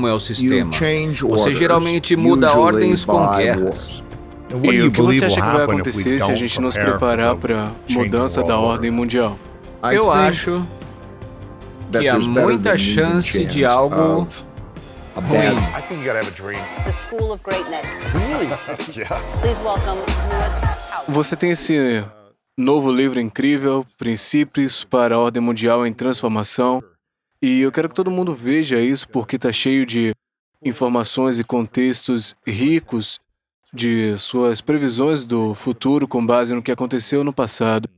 como é o sistema. Você geralmente muda ordens com guerras. E o que você acha que vai acontecer se a gente não se preparar para a mudança da ordem mundial? Eu acho que há muita chance de algo ruim. The School of Greatness. Please welcome Lewis Howes. Você tem esse novo livro incrível, Princípios para a Ordem Mundial em Transformação, e eu quero que todo mundo veja isso porque está cheio de informações e contextos ricos de suas previsões do futuro com base no que aconteceu no passado.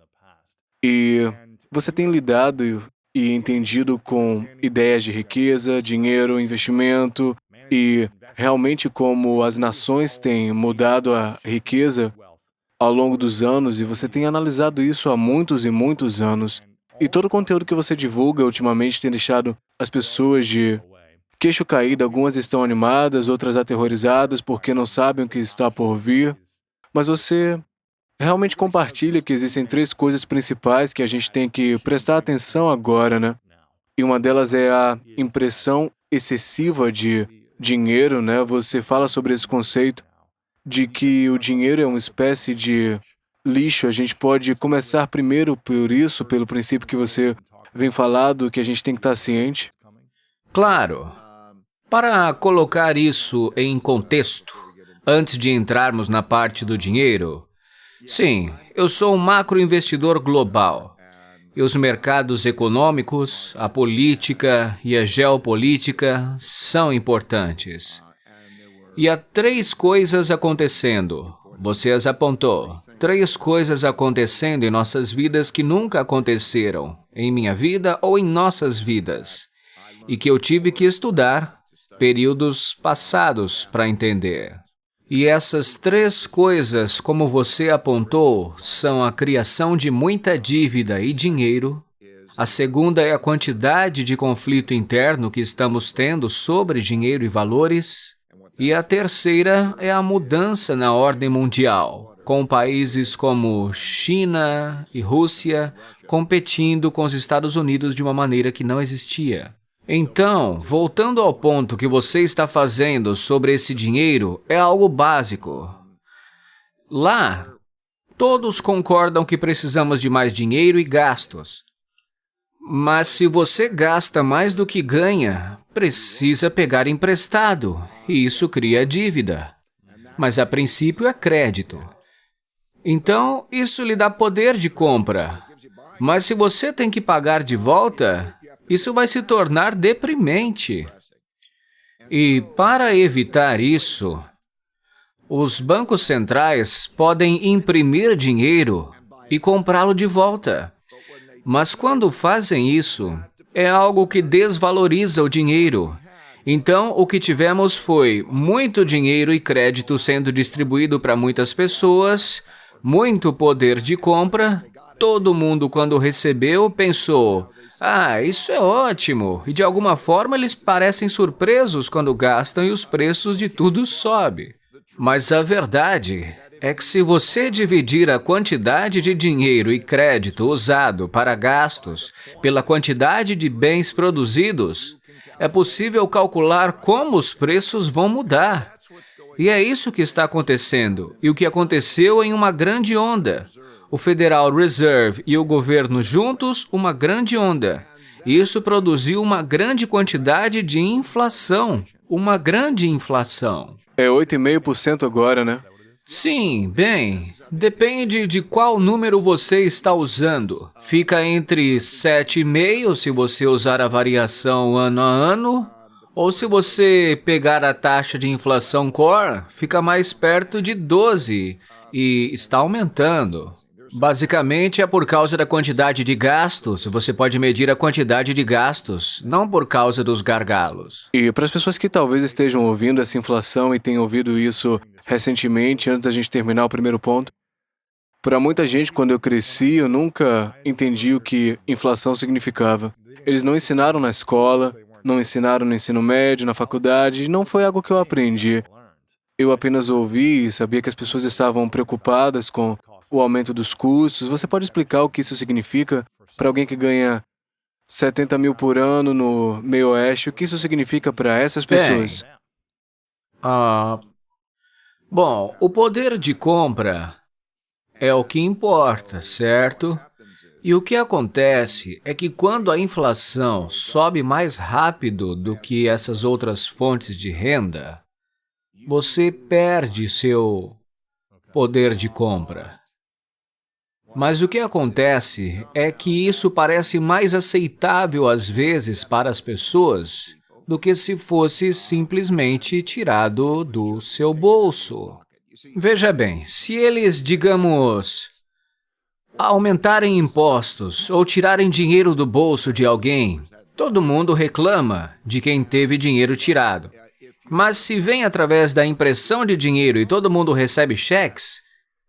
E você tem lidado e entendido com ideias de riqueza, dinheiro, investimento e realmente como as nações têm mudado a riqueza ao longo dos anos, e você tem analisado isso há muitos e muitos anos. E todo o conteúdo que você divulga ultimamente tem deixado as pessoas de queixo caído. Algumas estão animadas, outras aterrorizadas porque não sabem o que está por vir. Mas você realmente compartilha que existem 3 coisas principais que a gente tem que prestar atenção agora, né? E uma delas é a impressão excessiva de dinheiro, né? Você fala sobre esse conceito de que o dinheiro é uma espécie de lixo. A gente pode começar primeiro por isso, pelo princípio que você vem falando, que a gente tem que estar ciente. Claro. Para colocar isso em contexto, antes de entrarmos na parte do dinheiro, sim, eu sou um macroinvestidor global. E os mercados econômicos, a política e a geopolítica são importantes. E há 3 coisas acontecendo. Você as apontou. 3 coisas acontecendo em nossas vidas que nunca aconteceram em minha vida ou em nossas vidas. E que eu tive que estudar períodos passados para entender. E essas 3 coisas, como você apontou, são a criação de muita dívida e dinheiro. A segunda é a quantidade de conflito interno que estamos tendo sobre dinheiro e valores. E a terceira é a mudança na ordem mundial, com países como China e Rússia competindo com os Estados Unidos de uma maneira que não existia. Então, voltando ao ponto que você está fazendo sobre esse dinheiro, é algo básico. Lá, todos concordam que precisamos de mais dinheiro e gastos. Mas se você gasta mais do que ganha, precisa pegar emprestado, e isso cria dívida. Mas a princípio é crédito. Então, isso lhe dá poder de compra. Mas se você tem que pagar de volta, isso vai se tornar deprimente. E para evitar isso, os bancos centrais podem imprimir dinheiro e comprá-lo de volta. Mas quando fazem isso, é algo que desvaloriza o dinheiro. Então, o que tivemos foi muito dinheiro e crédito sendo distribuído para muitas pessoas, muito poder de compra. Todo mundo, quando recebeu, pensou: ah, isso é ótimo. E de alguma forma eles parecem surpresos quando gastam e os preços de tudo sobem. Mas a verdade é que se você dividir a quantidade de dinheiro e crédito usado para gastos pela quantidade de bens produzidos, é possível calcular como os preços vão mudar. E é isso que está acontecendo, e o que aconteceu em uma grande onda. O Federal Reserve e o governo juntos, uma grande onda. Isso produziu uma grande quantidade de inflação, uma grande inflação. É 8,5% agora, né? Sim, bem, depende de qual número você está usando. Fica entre 7,5% se você usar a variação ano a ano, ou se você pegar a taxa de inflação core, fica mais perto de 12% e está aumentando. Basicamente é por causa da quantidade de gastos. Você pode medir a quantidade de gastos, não por causa dos gargalos. E para as pessoas que talvez estejam ouvindo essa inflação e tenham ouvido isso recentemente, antes da gente terminar o primeiro ponto, para muita gente, quando eu cresci, eu nunca entendi o que inflação significava. Eles não ensinaram na escola, não ensinaram no ensino médio, na faculdade, não foi algo que eu aprendi. Eu apenas ouvi e sabia que as pessoas estavam preocupadas com o aumento dos custos. Você pode explicar o que isso significa para alguém que ganha 70 mil por ano no meio oeste. O que isso significa para essas pessoas? Bom, o poder de compra é o que importa, certo? E o que acontece é que quando a inflação sobe mais rápido do que essas outras fontes de renda, você perde seu poder de compra. Mas o que acontece é que isso parece mais aceitável às vezes para as pessoas do que se fosse simplesmente tirado do seu bolso. Veja bem, se eles, digamos, aumentarem impostos ou tirarem dinheiro do bolso de alguém, todo mundo reclama de quem teve dinheiro tirado. Mas se vem através da impressão de dinheiro e todo mundo recebe cheques,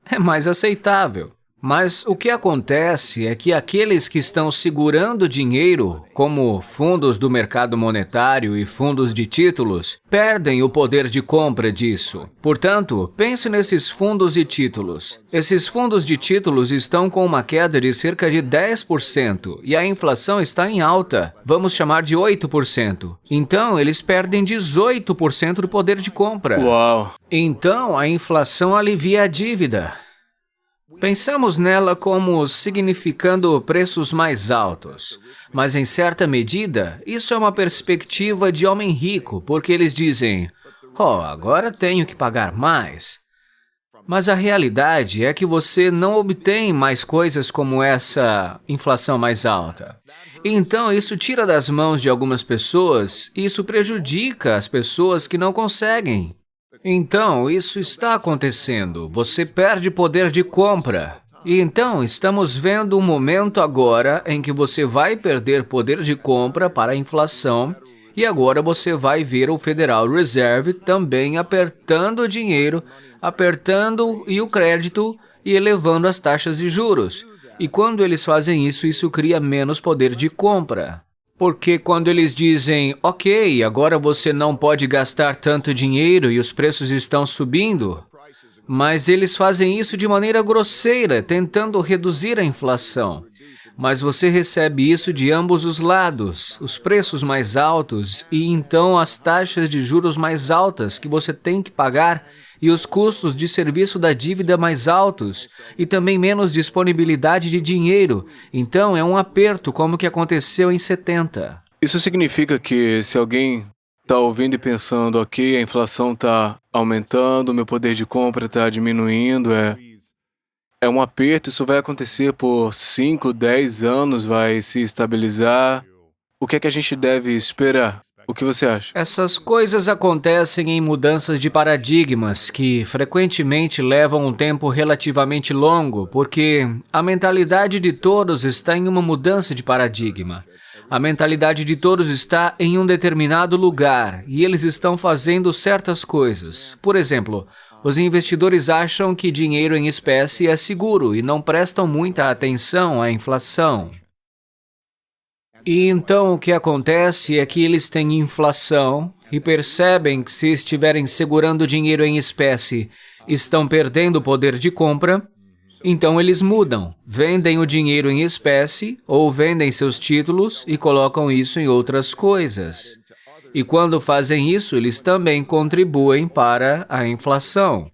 é mais aceitável. Mas o que acontece é que aqueles que estão segurando dinheiro, como fundos do mercado monetário e fundos de títulos, perdem o poder de compra disso. Portanto, pense nesses fundos e títulos. Esses fundos de títulos estão com uma queda de cerca de 10% e a inflação está em alta, vamos chamar de 8%. Então, eles perdem 18% do poder de compra. Uau! Então, a inflação alivia a dívida. Pensamos nela como significando preços mais altos, mas em certa medida, isso é uma perspectiva de homem rico, porque eles dizem, agora tenho que pagar mais. Mas a realidade é que você não obtém mais coisas como essa inflação mais alta. Então, isso tira das mãos de algumas pessoas e isso prejudica as pessoas que não conseguem. Então, isso está acontecendo. Você perde poder de compra. E então, estamos vendo um momento agora em que você vai perder poder de compra para a inflação e agora você vai ver o Federal Reserve também apertando o dinheiro, apertando o crédito e elevando as taxas de juros. E quando eles fazem isso, isso cria menos poder de compra. Porque quando eles dizem, ok, agora você não pode gastar tanto dinheiro e os preços estão subindo, mas eles fazem isso de maneira grosseira, tentando reduzir a inflação. Mas você recebe isso de ambos os lados, os preços mais altos e então as taxas de juros mais altas que você tem que pagar e os custos de serviço da dívida mais altos e também menos disponibilidade de dinheiro. Então, é um aperto como que aconteceu em 70. Isso significa que se alguém está ouvindo e pensando, ok, a inflação está aumentando, meu poder de compra está diminuindo, é um aperto, isso vai acontecer por 5, 10 anos, vai se estabilizar. O que é que a gente deve esperar? O que você acha? Essas coisas acontecem em mudanças de paradigmas que frequentemente levam um tempo relativamente longo, porque a mentalidade de todos está em uma mudança de paradigma. A mentalidade de todos está em um determinado lugar e eles estão fazendo certas coisas. Por exemplo, os investidores acham que dinheiro em espécie é seguro e não prestam muita atenção à inflação. E então o que acontece é que eles têm inflação e percebem que se estiverem segurando dinheiro em espécie, estão perdendo o poder de compra, então eles mudam, vendem o dinheiro em espécie ou vendem seus títulos e colocam isso em outras coisas. E quando fazem isso, eles também contribuem para a inflação.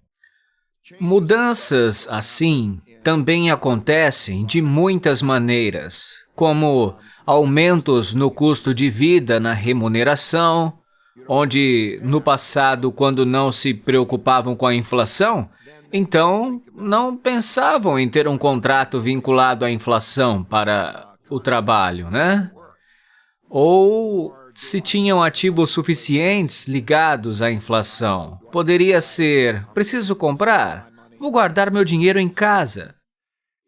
Mudanças assim também acontecem de muitas maneiras, como aumentos no custo de vida, na remuneração, onde no passado, quando não se preocupavam com a inflação, então não pensavam em ter um contrato vinculado à inflação para o trabalho, né? Ou se tinham ativos suficientes ligados à inflação. Poderia ser, preciso comprar, vou guardar meu dinheiro em casa.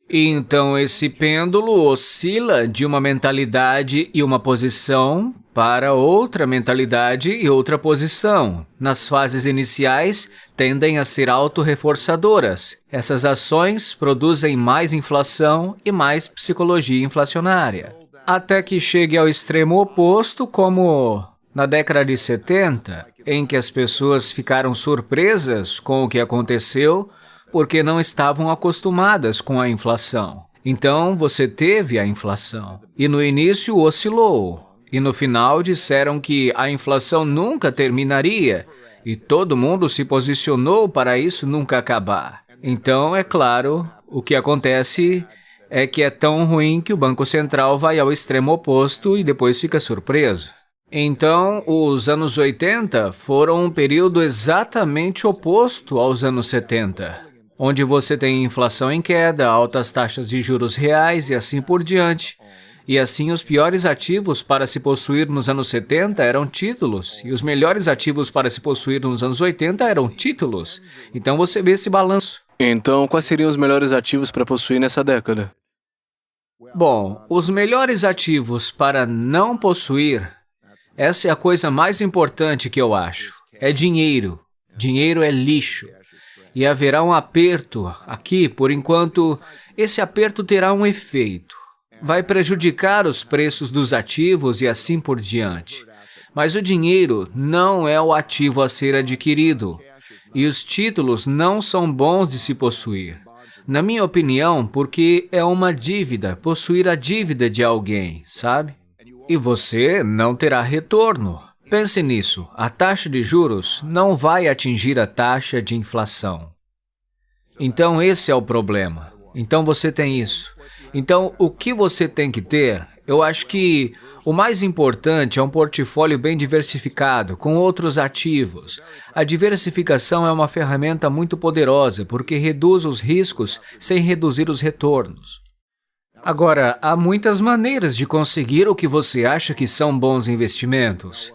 E então esse pêndulo oscila de uma mentalidade e uma posição para outra mentalidade e outra posição. Nas fases iniciais, tendem a ser autorreforçadoras. Essas ações produzem mais inflação e mais psicologia inflacionária. Até que chegue ao extremo oposto, como na década de 70, em que as pessoas ficaram surpresas com o que aconteceu, porque não estavam acostumadas com a inflação. Então, você teve a inflação. E no início oscilou. E no final disseram que a inflação nunca terminaria. E todo mundo se posicionou para isso nunca acabar. Então, é claro, o que acontece é que é tão ruim que o Banco Central vai ao extremo oposto e depois fica surpreso. Então, os anos 80 foram um período exatamente oposto aos anos 70. Onde você tem inflação em queda, altas taxas de juros reais e assim por diante. E assim, os piores ativos para se possuir nos anos 70 eram títulos, e os melhores ativos para se possuir nos anos 80 eram títulos. Então você vê esse balanço. Então, quais seriam os melhores ativos para possuir nessa década? Bom, os melhores ativos para não possuir, essa é a coisa mais importante que eu acho, é dinheiro. Dinheiro é lixo. E haverá um aperto aqui, por enquanto, esse aperto terá um efeito. Vai prejudicar os preços dos ativos e assim por diante. Mas o dinheiro não é o ativo a ser adquirido. E os títulos não são bons de se possuir. Na minha opinião, porque é uma dívida, possuir a dívida de alguém, sabe? E você não terá retorno. Pense nisso, a taxa de juros não vai atingir a taxa de inflação. Então, esse é o problema. Então, você tem isso. Então, o que você tem que ter? Eu acho que o mais importante é um portfólio bem diversificado, com outros ativos. A diversificação é uma ferramenta muito poderosa, porque reduz os riscos sem reduzir os retornos. Agora, há muitas maneiras de conseguir o que você acha que são bons investimentos.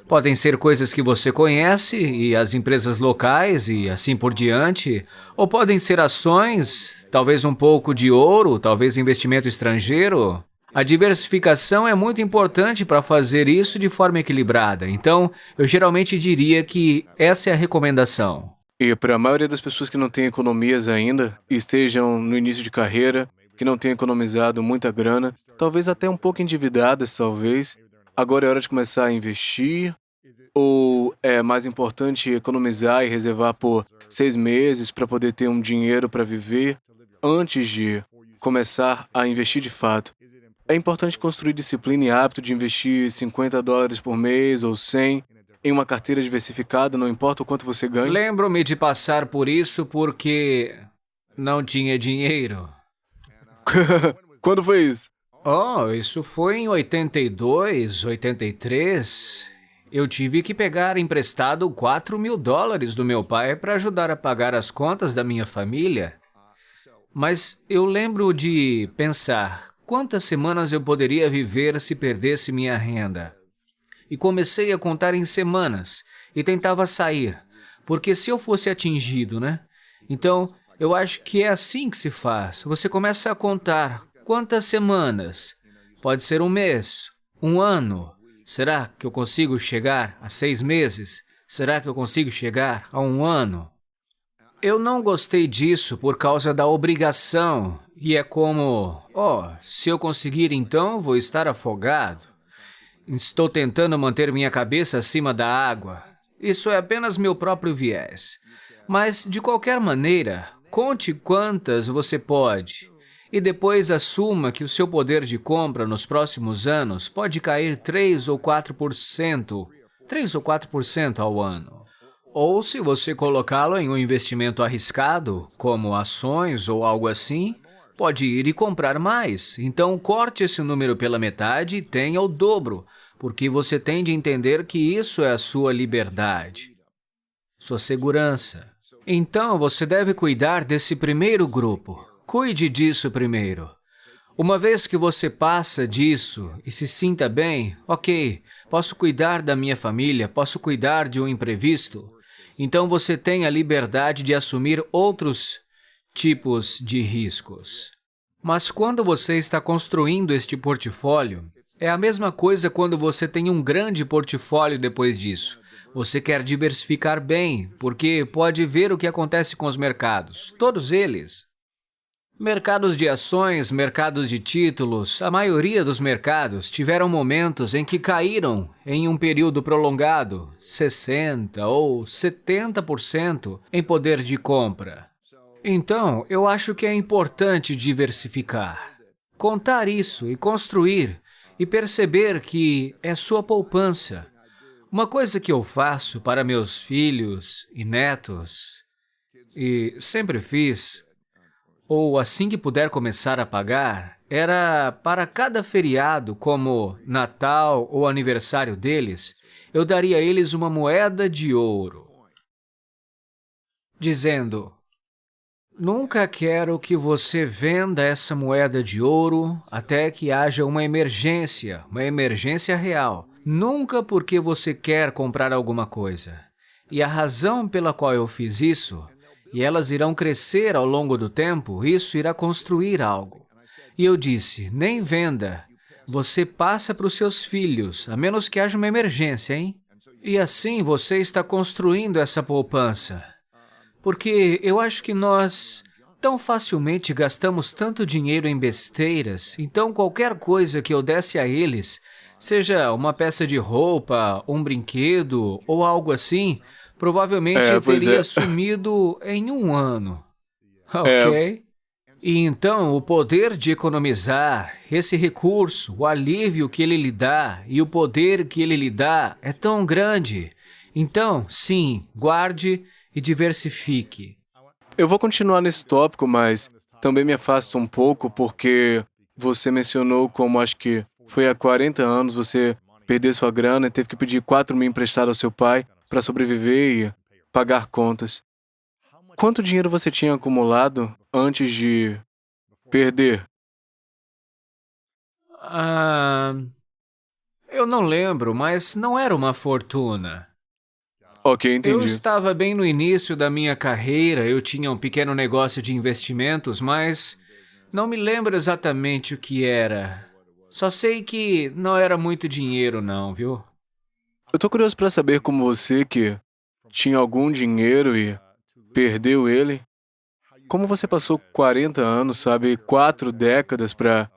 Podem ser coisas que você conhece e as empresas locais e assim por diante, ou podem ser ações, talvez um pouco de ouro, talvez investimento estrangeiro. A diversificação é muito importante para fazer isso de forma equilibrada, então eu geralmente diria que essa é a recomendação. E para a maioria das pessoas que não têm economias ainda, e estejam no início de carreira, que não têm economizado muita grana, talvez até um pouco endividadas, talvez, agora é hora de começar a investir? Ou é mais importante economizar e reservar por 6 meses para poder ter um dinheiro para viver antes de começar a investir de fato? É importante construir disciplina e hábito de investir $50 por mês ou 100 em uma carteira diversificada, não importa o quanto você ganha? Lembro-me de passar por isso porque não tinha dinheiro. Quando foi isso? Oh, isso foi em 82, 83. Eu tive que pegar emprestado $4.000 do meu pai para ajudar a pagar as contas da minha família. Mas eu lembro de pensar, quantas semanas eu poderia viver se perdesse minha renda? E comecei a contar em semanas e tentava sair, porque se eu fosse atingido, né? Então, eu acho que é assim que se faz. Você começa a contar quantas semanas? Pode ser um mês, um ano. Será que eu consigo chegar a 6 meses? Será que eu consigo chegar a um ano? Eu não gostei disso por causa da obrigação. E é como, se eu conseguir então, vou estar afogado. Estou tentando manter minha cabeça acima da água. Isso é apenas meu próprio viés. Mas, de qualquer maneira, conte quantas você pode. E depois assuma que o seu poder de compra nos próximos anos pode cair 3 ou 4%. 3 ou 4% ao ano. Ou se você colocá-lo em um investimento arriscado, como ações ou algo assim, pode ir e comprar mais. Então, corte esse número pela metade e tenha o dobro, porque você tem de entender que isso é a sua liberdade, sua segurança. Então, você deve cuidar desse primeiro grupo. Cuide disso primeiro. Uma vez que você passa disso e se sinta bem, ok, posso cuidar da minha família, posso cuidar de um imprevisto. Então você tem a liberdade de assumir outros tipos de riscos. Mas quando você está construindo este portfólio, é a mesma coisa quando você tem um grande portfólio depois disso. Você quer diversificar bem, porque pode ver o que acontece com os mercados, todos eles. Mercados de ações, mercados de títulos, a maioria dos mercados tiveram momentos em que caíram em um período prolongado, 60% ou 70% em poder de compra. Então, eu acho que é importante diversificar. Contar isso e construir e perceber que é sua poupança. Uma coisa que eu faço para meus filhos e netos, e sempre fiz, ou assim que puder começar a pagar, era para cada feriado, como Natal ou aniversário deles, eu daria a eles uma moeda de ouro, dizendo: nunca quero que você venda essa moeda de ouro até que haja uma emergência real. Nunca porque você quer comprar alguma coisa. E a razão pela qual eu fiz isso, e elas irão crescer ao longo do tempo, isso irá construir algo. E eu disse: nem venda. Você passa para os seus filhos, a menos que haja uma emergência, hein? E assim você está construindo essa poupança. Porque eu acho que nós tão facilmente gastamos tanto dinheiro em besteiras, então qualquer coisa que eu desse a eles, seja uma peça de roupa, um brinquedo ou algo assim, provavelmente teria sumido em um ano. Ok? E então o poder de economizar, esse recurso, o alívio que ele lhe dá e o poder que ele lhe dá é tão grande. Então, sim, guarde e diversifique. Eu vou continuar nesse tópico, mas também me afasto um pouco porque você mencionou como acho que foi há 40 anos você perdeu sua grana e teve que pedir 4 mil emprestado ao seu pai para sobreviver e pagar contas. Quanto dinheiro você tinha acumulado antes de perder? Eu não lembro, mas não era uma fortuna. Ok, Eu entendi. estava bem no início da minha carreira, eu tinha um pequeno negócio de investimentos, mas não me lembro exatamente o que era. Só sei que não era muito dinheiro não, viu? Eu tô curioso para saber como você que tinha algum dinheiro e perdeu ele. Como você passou 40 anos, sabe, 4 décadas para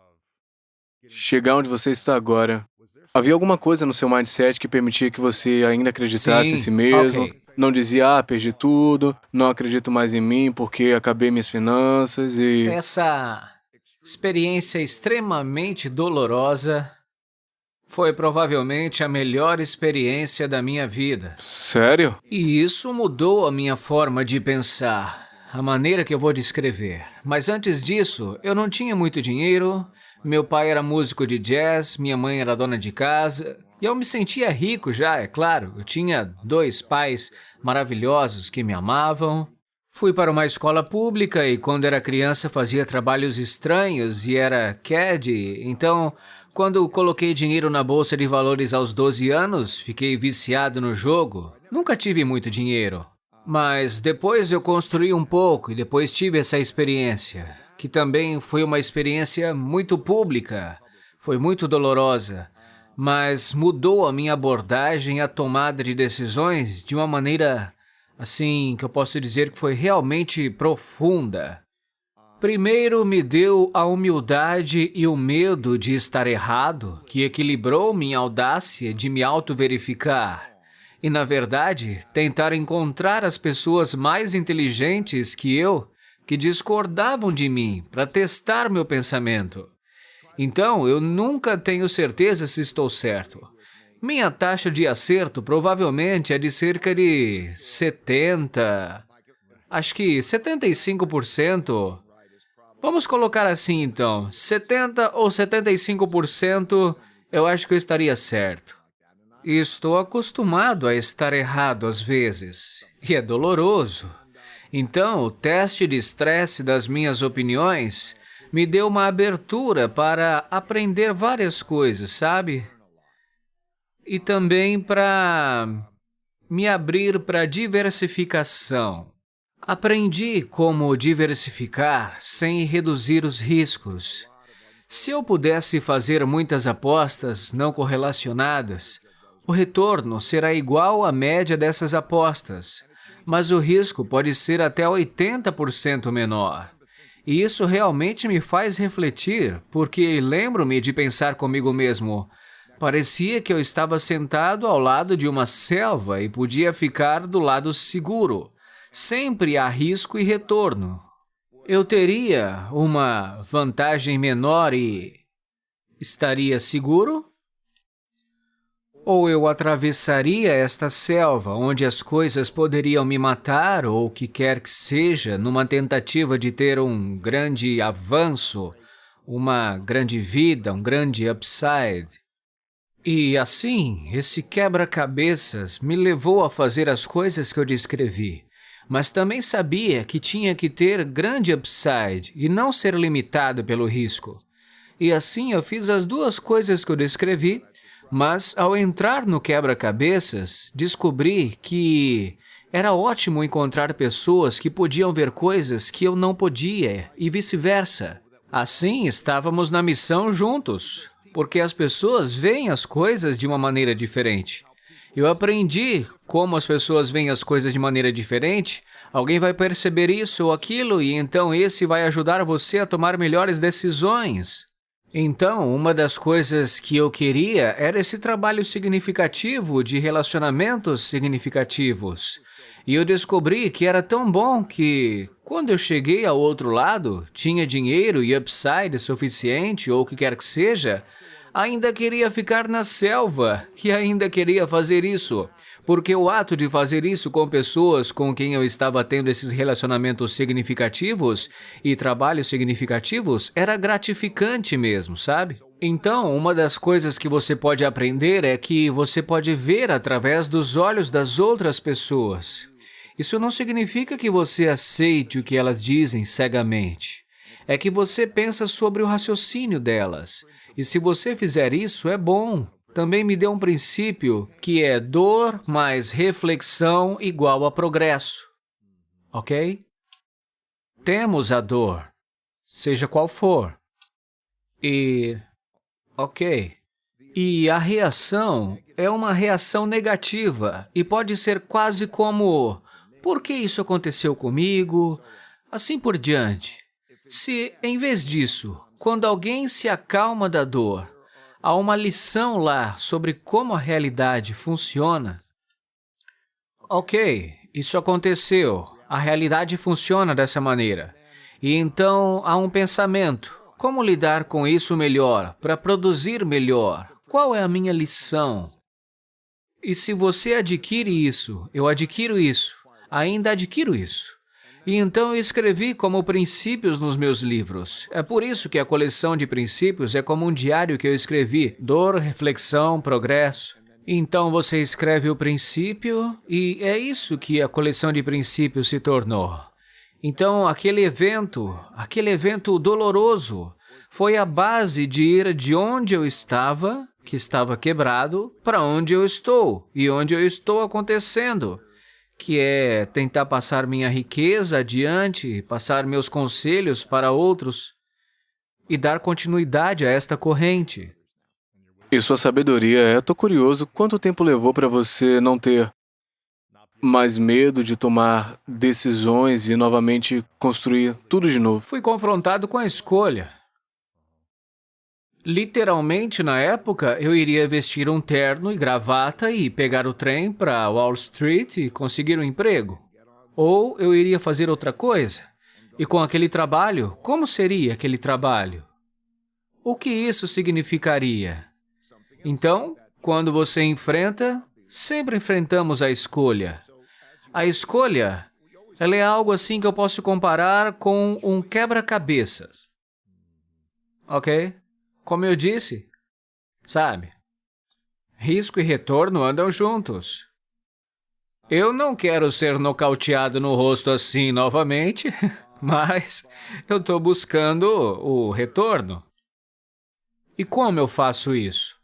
chegar onde você está agora? Havia alguma coisa no seu mindset que permitia que você ainda acreditasse em si Sim, mesmo? ok. Não dizia, perdi tudo, não acredito mais em mim porque acabei minhas finanças e... Essa experiência extremamente dolorosa foi provavelmente a melhor experiência da minha vida. Sério? E isso mudou a minha forma de pensar, a maneira que eu vou descrever. Mas antes disso, eu não tinha muito dinheiro, meu pai era músico de jazz, minha mãe era dona de casa, e eu me sentia rico já, é claro. Eu tinha 2 pais maravilhosos que me amavam. Fui para uma escola pública e quando era criança fazia trabalhos estranhos e era caddy, então... Quando coloquei dinheiro na bolsa de valores aos 12 anos, fiquei viciado no jogo. Nunca tive muito dinheiro. Mas depois eu construí um pouco e depois tive essa experiência, que também foi uma experiência muito pública. Foi muito dolorosa, mas mudou a minha abordagem à tomada de decisões de uma maneira, assim, que eu posso dizer que foi realmente profunda. Primeiro me deu a humildade e o medo de estar errado, que equilibrou minha audácia de me auto-verificar. E, na verdade, tentar encontrar as pessoas mais inteligentes que eu, que discordavam de mim, para testar meu pensamento. Então, eu nunca tenho certeza se estou certo. Minha taxa de acerto provavelmente é de cerca de 70%, acho que 75%. Vamos colocar assim, então, 70% ou 75%, eu acho que eu estaria certo. E estou acostumado a estar errado às vezes, e é doloroso. Então, o teste de estresse das minhas opiniões me deu uma abertura para aprender várias coisas, sabe? E também para me abrir para diversificação. Aprendi como diversificar sem reduzir os riscos. Se eu pudesse fazer muitas apostas não correlacionadas, o retorno será igual à média dessas apostas, mas o risco pode ser até 80% menor. E isso realmente me faz refletir, porque lembro-me de pensar comigo mesmo, parecia que eu estava sentado ao lado de uma selva e podia ficar do lado seguro. Sempre há risco e retorno. eu teria uma vantagem menor e estaria seguro? Ou eu atravessaria esta selva onde as coisas poderiam me matar ou o que quer que seja, numa tentativa de ter um grande avanço, uma grande vida, um grande upside. E assim, esse quebra-cabeças me levou a fazer as coisas que eu descrevi, mas também sabia que tinha que ter grande upside e não ser limitado pelo risco. E assim eu fiz as duas coisas que eu descrevi, mas ao entrar no quebra-cabeças, descobri que era ótimo encontrar pessoas que podiam ver coisas que eu não podia e vice-versa. Assim, estávamos na missão juntos, porque as pessoas veem as coisas de uma maneira diferente. Eu aprendi como as pessoas veem as coisas de maneira diferente. Alguém vai perceber isso ou aquilo e então esse vai ajudar você a tomar melhores decisões. Então, uma das coisas que eu queria era esse trabalho significativo de relacionamentos significativos. E eu descobri que era tão bom que, quando eu cheguei ao outro lado, tinha dinheiro e upside suficiente ou o que quer que seja, ainda queria ficar na selva e ainda queria fazer isso. Porque o ato de fazer isso com pessoas com quem eu estava tendo esses relacionamentos significativos e trabalhos significativos era gratificante mesmo, sabe? Então, uma das coisas que você pode aprender é que você pode ver através dos olhos das outras pessoas. Isso não significa que você aceite o que elas dizem cegamente. É que você pensa sobre o raciocínio delas. E se você fizer isso, é bom. Também me deu um princípio que é dor mais reflexão igual a progresso. Ok? Temos a dor, seja qual for. Ok. E a reação é uma reação negativa e pode ser quase como: por que isso aconteceu comigo? Assim por diante. Se, em vez disso, quando alguém se acalma da dor, há uma lição lá sobre como a realidade funciona. Ok, isso aconteceu. A realidade funciona dessa maneira. E então há um pensamento. Como lidar com isso melhor, para produzir melhor? Qual é a minha lição? E se você adquire isso, eu adquiro isso, ainda adquiro isso. E então eu escrevi como princípios nos meus livros. É por isso que a coleção de princípios é como um diário que eu escrevi. Dor, reflexão, progresso. Então você escreve o princípio e é isso que a coleção de princípios se tornou. Então aquele evento doloroso, foi a base de ir de onde eu estava, que estava quebrado, para onde eu estou e onde eu estou acontecendo. Que é tentar passar minha riqueza adiante, passar meus conselhos para outros e dar continuidade a esta corrente. E sua sabedoria, eu tô curioso, quanto tempo levou para você não ter mais medo de tomar decisões e novamente construir tudo de novo? Fui confrontado com a escolha. Literalmente, na época, eu iria vestir um terno e gravata e pegar o trem para Wall Street e conseguir um emprego. Ou eu iria fazer outra coisa. E com aquele trabalho, como seria aquele trabalho? O que isso significaria? Então, quando você enfrenta, sempre enfrentamos a escolha. A escolha, ela é algo assim que eu posso comparar com um quebra-cabeças. Ok? Como eu disse, sabe? Risco e retorno andam juntos. Eu não quero ser nocauteado no rosto assim novamente, mas eu estou buscando o retorno. E como eu faço isso?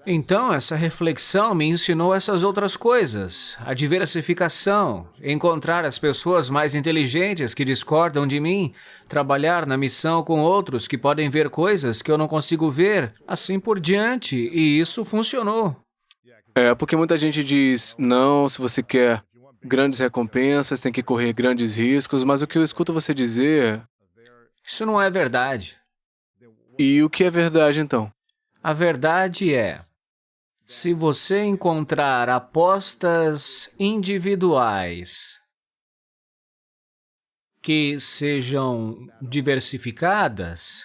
Então, essa reflexão me ensinou essas outras coisas, a diversificação, encontrar as pessoas mais inteligentes que discordam de mim, trabalhar na missão com outros que podem ver coisas que eu não consigo ver, assim por diante, e isso funcionou. É, porque muita gente diz, não, se você quer grandes recompensas, tem que correr grandes riscos, mas o que eu escuto você dizer... Isso não é verdade. E o que é verdade, então? A verdade é... Se você encontrar apostas individuais que sejam diversificadas,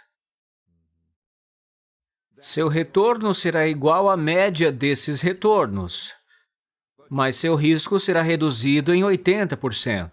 seu retorno será igual à média desses retornos, mas seu risco será reduzido em 80%.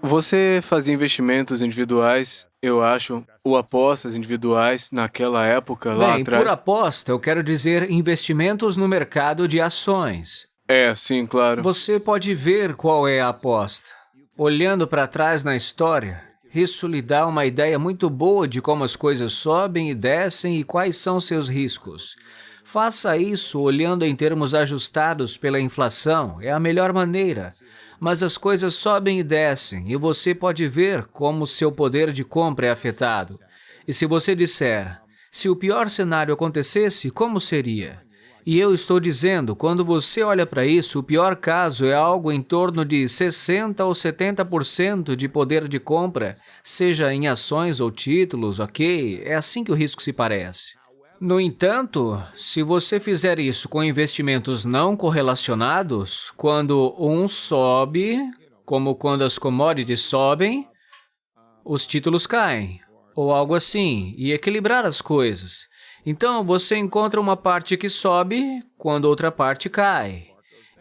Você fazia investimentos individuais, eu acho, ou apostas individuais naquela época, lá Bem, atrás? por aposta, eu quero dizer investimentos no mercado de ações. Sim, claro. Você pode ver qual é a aposta. Olhando para trás na história, isso lhe dá uma ideia muito boa de como as coisas sobem e descem e quais são seus riscos. Faça isso olhando em termos ajustados pela inflação, é a melhor maneira. Mas as coisas sobem e descem, e você pode ver como seu poder de compra é afetado. E se você disser, se o pior cenário acontecesse, como seria? E eu estou dizendo, quando você olha para isso, o pior caso é algo em torno de 60% ou 70% de poder de compra, seja em ações ou títulos, ok? É assim que o risco se parece. No entanto, se você fizer isso com investimentos não correlacionados, quando um sobe, como quando as commodities sobem, os títulos caem, ou algo assim, e equilibrar as coisas. Então, você encontra uma parte que sobe quando outra parte cai.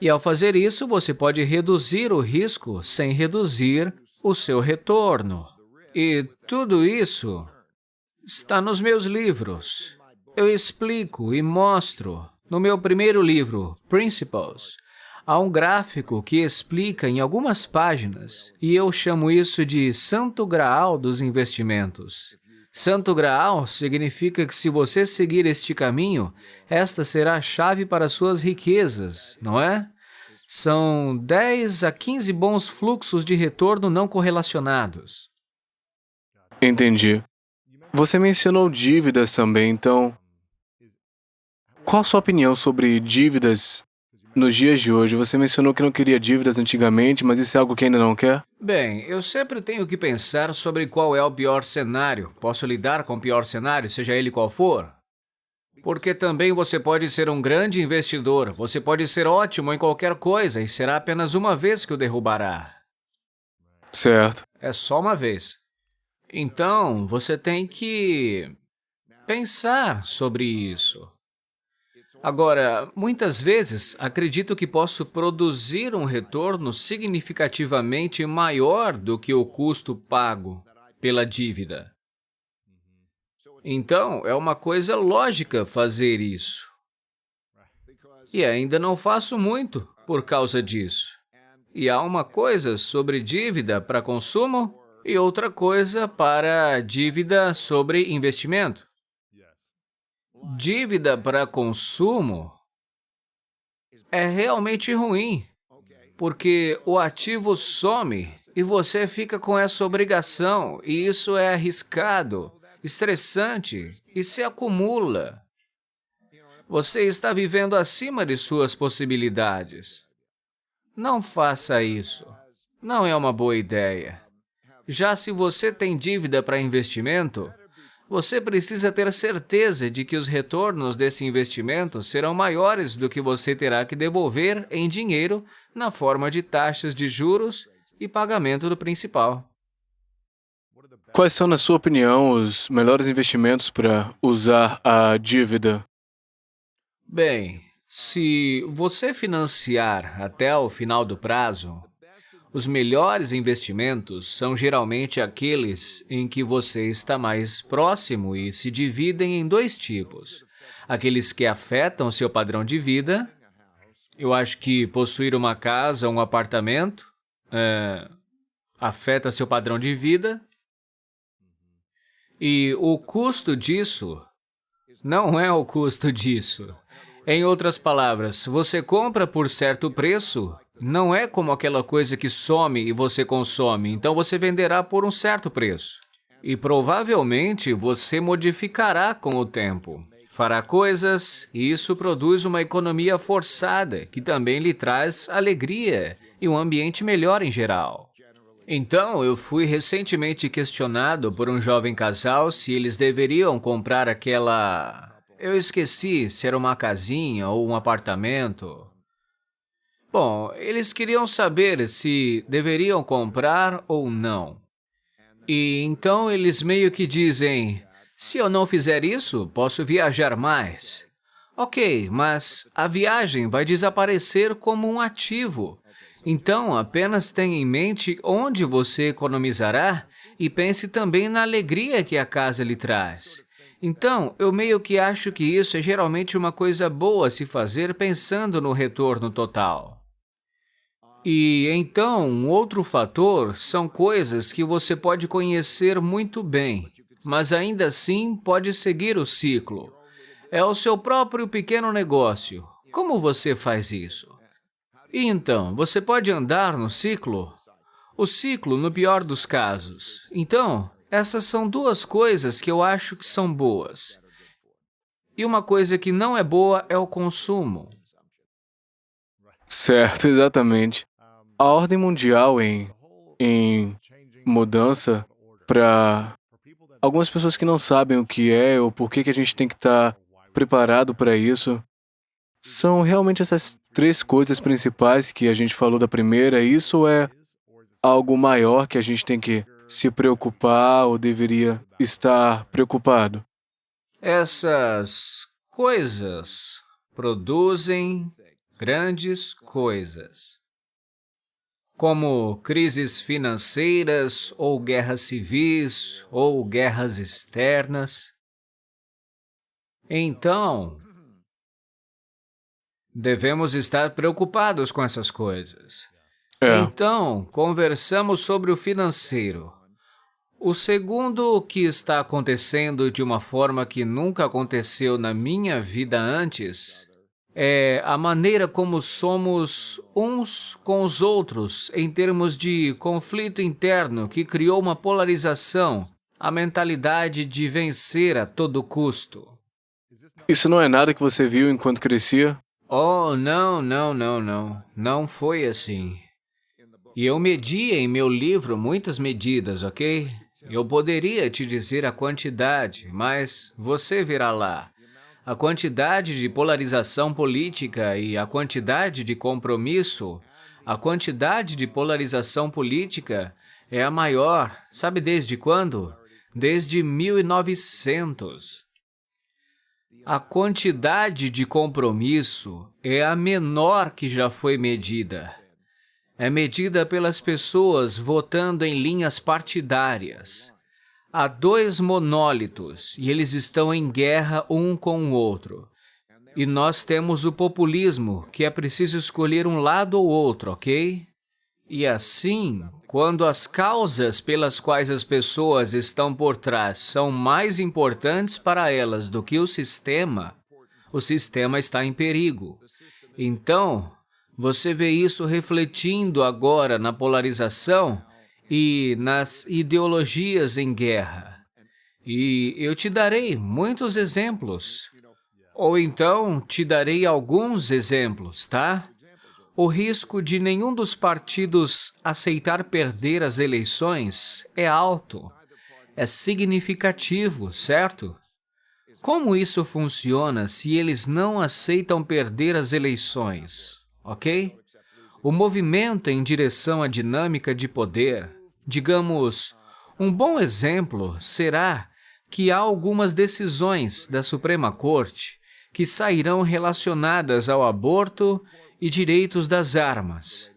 E ao fazer isso, você pode reduzir o risco sem reduzir o seu retorno. E tudo isso está nos meus livros. Eu explico e mostro. No meu primeiro livro, Principles, há um gráfico que explica em algumas páginas, e eu chamo isso de Santo Graal dos investimentos. Santo Graal significa que se você seguir este caminho, esta será a chave para suas riquezas, não é? São 10 a 15 bons fluxos de retorno não correlacionados. Entendi. Você mencionou dívidas também, então... Qual a sua opinião sobre dívidas nos dias de hoje? Você mencionou que não queria dívidas antigamente, mas isso é algo que ainda não quer? Bem, eu sempre tenho que pensar sobre qual é o pior cenário. Posso lidar com o pior cenário, seja ele qual for? Porque também você pode ser um grande investidor, você pode ser ótimo em qualquer coisa e será apenas uma vez que o derrubará. Certo. É só uma vez. Então, você tem que pensar sobre isso. Agora, muitas vezes, acredito que posso produzir um retorno significativamente maior do que o custo pago pela dívida. Então, é uma coisa lógica fazer isso. E ainda não faço muito por causa disso. E há uma coisa sobre dívida para consumo e outra coisa para dívida sobre investimento. Dívida para consumo é realmente ruim, porque o ativo some e você fica com essa obrigação, e isso é arriscado, estressante e se acumula. Você está vivendo acima de suas possibilidades. Não faça isso. Não é uma boa ideia. Já se você tem dívida para investimento, você precisa ter certeza de que os retornos desse investimento serão maiores do que você terá que devolver em dinheiro na forma de taxas de juros e pagamento do principal. Quais são, na sua opinião, os melhores investimentos para usar a dívida? Bem, se você financiar até o final do prazo, os melhores investimentos são geralmente aqueles em que você está mais próximo e se dividem em dois tipos. Aqueles que afetam seu padrão de vida. Eu acho que possuir uma casa ou um apartamento afeta seu padrão de vida. E o custo disso não é o custo disso. Em outras palavras, você compra por certo preço, não é como aquela coisa que some e você consome, então você venderá por um certo preço. E provavelmente você modificará com o tempo. Fará coisas e isso produz uma economia forçada, que também lhe traz alegria e um ambiente melhor em geral. Então, eu fui recentemente questionado por um jovem casal se eles deveriam comprar aquela... Eu esqueci se era uma casinha ou um apartamento. Bom, eles queriam saber se deveriam comprar ou não. E então eles meio que dizem, se eu não fizer isso, posso viajar mais. Ok, mas a viagem vai desaparecer como um ativo. Então, apenas tenha em mente onde você economizará e pense também na alegria que a casa lhe traz. Então, eu meio que acho que isso é geralmente uma coisa boa a se fazer pensando no retorno total. E então, um outro fator são coisas que você pode conhecer muito bem, mas ainda assim pode seguir o ciclo. É o seu próprio pequeno negócio. Como você faz isso? E então, você pode andar no ciclo? O ciclo no pior dos casos. Então, essas são duas coisas que eu acho que são boas. E uma coisa que não é boa é o consumo. Certo, exatamente. A ordem mundial em mudança para algumas pessoas que não sabem o que é ou por que a gente tem que estar preparado para isso, são realmente essas três coisas principais que a gente falou da primeira. Isso é algo maior que a gente tem que se preocupar ou deveria estar preocupado? Essas coisas produzem grandes coisas, como crises financeiras, ou guerras civis, ou guerras externas. Então, devemos estar preocupados com essas coisas. Então, conversamos sobre o financeiro. O segundo que está acontecendo de uma forma que nunca aconteceu na minha vida antes é a maneira como somos uns com os outros em termos de conflito interno que criou uma polarização, a mentalidade de vencer a todo custo. Isso não é nada que você viu enquanto crescia? Oh, não. Não foi assim. E eu medi em meu livro muitas medidas, ok? Eu poderia te dizer a quantidade, mas você verá lá. A quantidade de polarização política e a quantidade de compromisso, a quantidade de polarização política é a maior, sabe desde quando? Desde 1900. A quantidade de compromisso é a menor que já foi medida. É medida pelas pessoas votando em linhas partidárias. Há dois monólitos e eles estão em guerra um com o outro. E nós temos o populismo, que é preciso escolher um lado ou outro, ok? E assim, quando as causas pelas quais as pessoas estão por trás são mais importantes para elas do que o sistema está em perigo. Então, você vê isso refletindo agora na polarização e nas ideologias em guerra. E eu te darei muitos exemplos. Ou então, te darei alguns exemplos, tá? O risco de nenhum dos partidos aceitar perder as eleições é alto. É significativo, certo? Como isso funciona se eles não aceitam perder as eleições, ok? O movimento em direção à dinâmica de poder, digamos, um bom exemplo será que há algumas decisões da Suprema Corte que sairão relacionadas ao aborto e direitos das armas.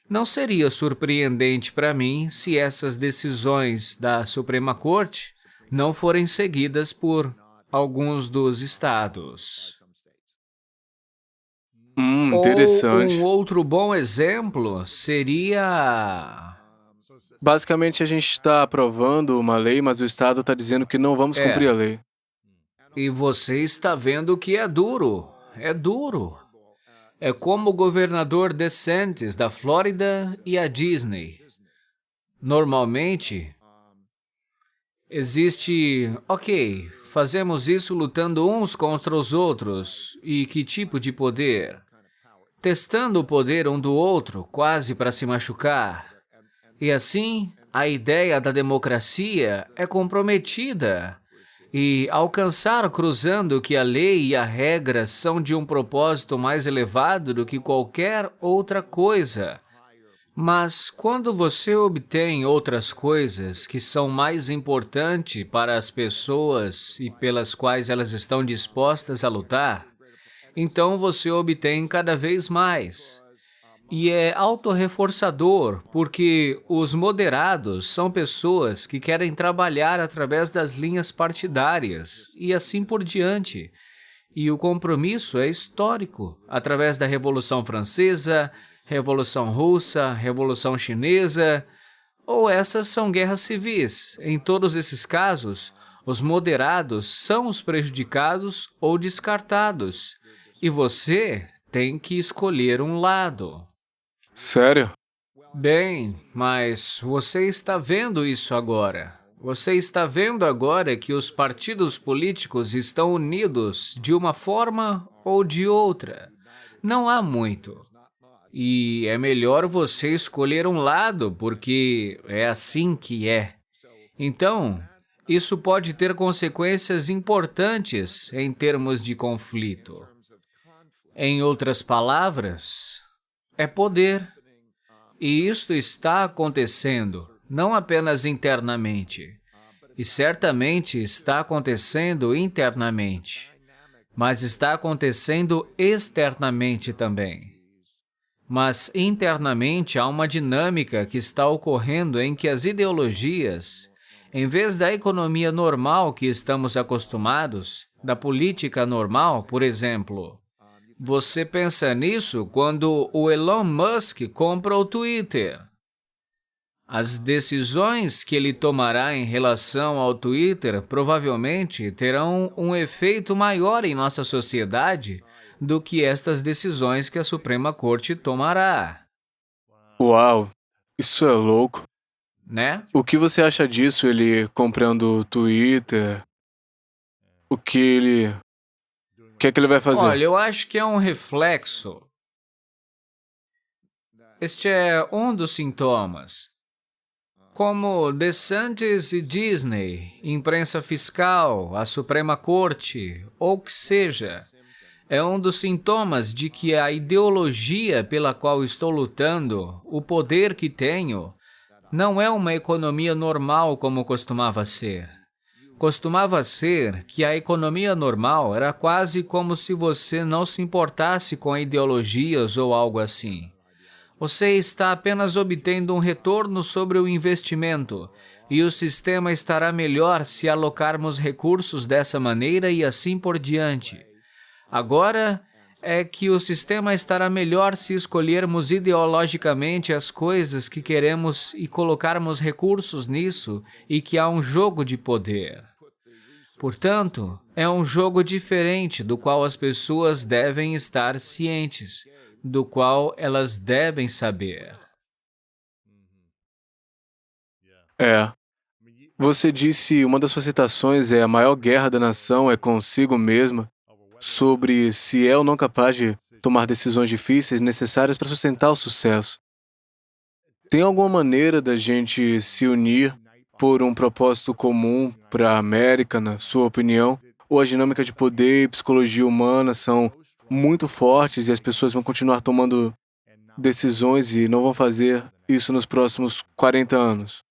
Não seria surpreendente para mim se essas decisões da Suprema Corte não forem seguidas por alguns dos estados. Interessante. Ou um outro bom exemplo seria... Basicamente, a gente está aprovando uma lei, mas o Estado está dizendo que não vamos cumprir a lei. E você está vendo que é duro. É duro. É como o governador DeSantis da Flórida e a Disney. Normalmente, existe, ok, fazemos isso lutando uns contra os outros. E que tipo de poder? Testando o poder um do outro, quase para se machucar. E assim, a ideia da democracia é comprometida. e alcançar cruzando que a lei e a regra são de um propósito mais elevado do que qualquer outra coisa. Mas quando você obtém outras coisas que são mais importantes para as pessoas e pelas quais elas estão dispostas a lutar, então você obtém cada vez mais. E é autorreforçador, porque os moderados são pessoas que querem trabalhar através das linhas partidárias e assim por diante. E o compromisso é histórico, através da Revolução Francesa, Revolução Russa, Revolução Chinesa, ou essas são guerras civis. Em todos esses casos, os moderados são os prejudicados ou descartados. E você tem que escolher um lado. Sério? Bem, mas você está vendo isso agora. Você está vendo agora que os partidos políticos estão unidos de uma forma ou de outra. Não há muito. E é melhor você escolher um lado, porque é assim que é. Então, isso pode ter consequências importantes em termos de conflito. Em outras palavras, é poder. E isto está acontecendo, não apenas internamente. E certamente está acontecendo internamente. Mas está acontecendo externamente também. Mas internamente há uma dinâmica que está ocorrendo em que as ideologias, em vez da economia normal que estamos acostumados, da política normal, por exemplo, você pensa nisso quando o Elon Musk compra o Twitter. As decisões que ele tomará em relação ao Twitter provavelmente terão um efeito maior em nossa sociedade do que estas decisões que a Suprema Corte tomará. Uau, isso é louco. Né? O que você acha disso, ele comprando o Twitter? O que é que ele vai fazer? Olha, eu acho que é um reflexo. Este é um dos sintomas. Como DeSantis e Disney, imprensa fiscal, a Suprema Corte, ou que seja, é um dos sintomas de que a ideologia pela qual estou lutando, o poder que tenho, não é uma economia normal como costumava ser. Costumava ser que a economia normal era quase como se você não se importasse com ideologias ou algo assim. Você está apenas obtendo um retorno sobre o investimento, e o sistema estará melhor se alocarmos recursos dessa maneira e assim por diante. Agora é que o sistema estará melhor se escolhermos ideologicamente as coisas que queremos e colocarmos recursos nisso, e que há um jogo de poder. Portanto, é um jogo diferente do qual as pessoas devem estar cientes, do qual elas devem saber. Você disse, uma das suas citações é: a maior guerra da nação é consigo mesma, sobre se é ou não capaz de tomar decisões difíceis necessárias para sustentar o sucesso. Tem alguma maneira da gente se unir por um propósito comum para a América, na sua opinião? Ou a dinâmica de poder e psicologia humana são muito fortes e as pessoas vão continuar tomando decisões e não vão fazer isso nos próximos 40 anos?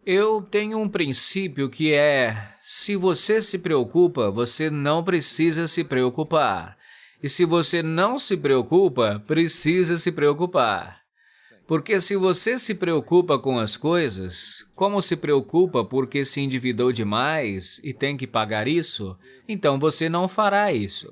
Eu tenho um princípio que é: se você se preocupa, você não precisa se preocupar. E se você não se preocupa, precisa se preocupar. Porque se você se preocupa com as coisas, como se preocupa porque se endividou demais e tem que pagar isso, então você não fará isso.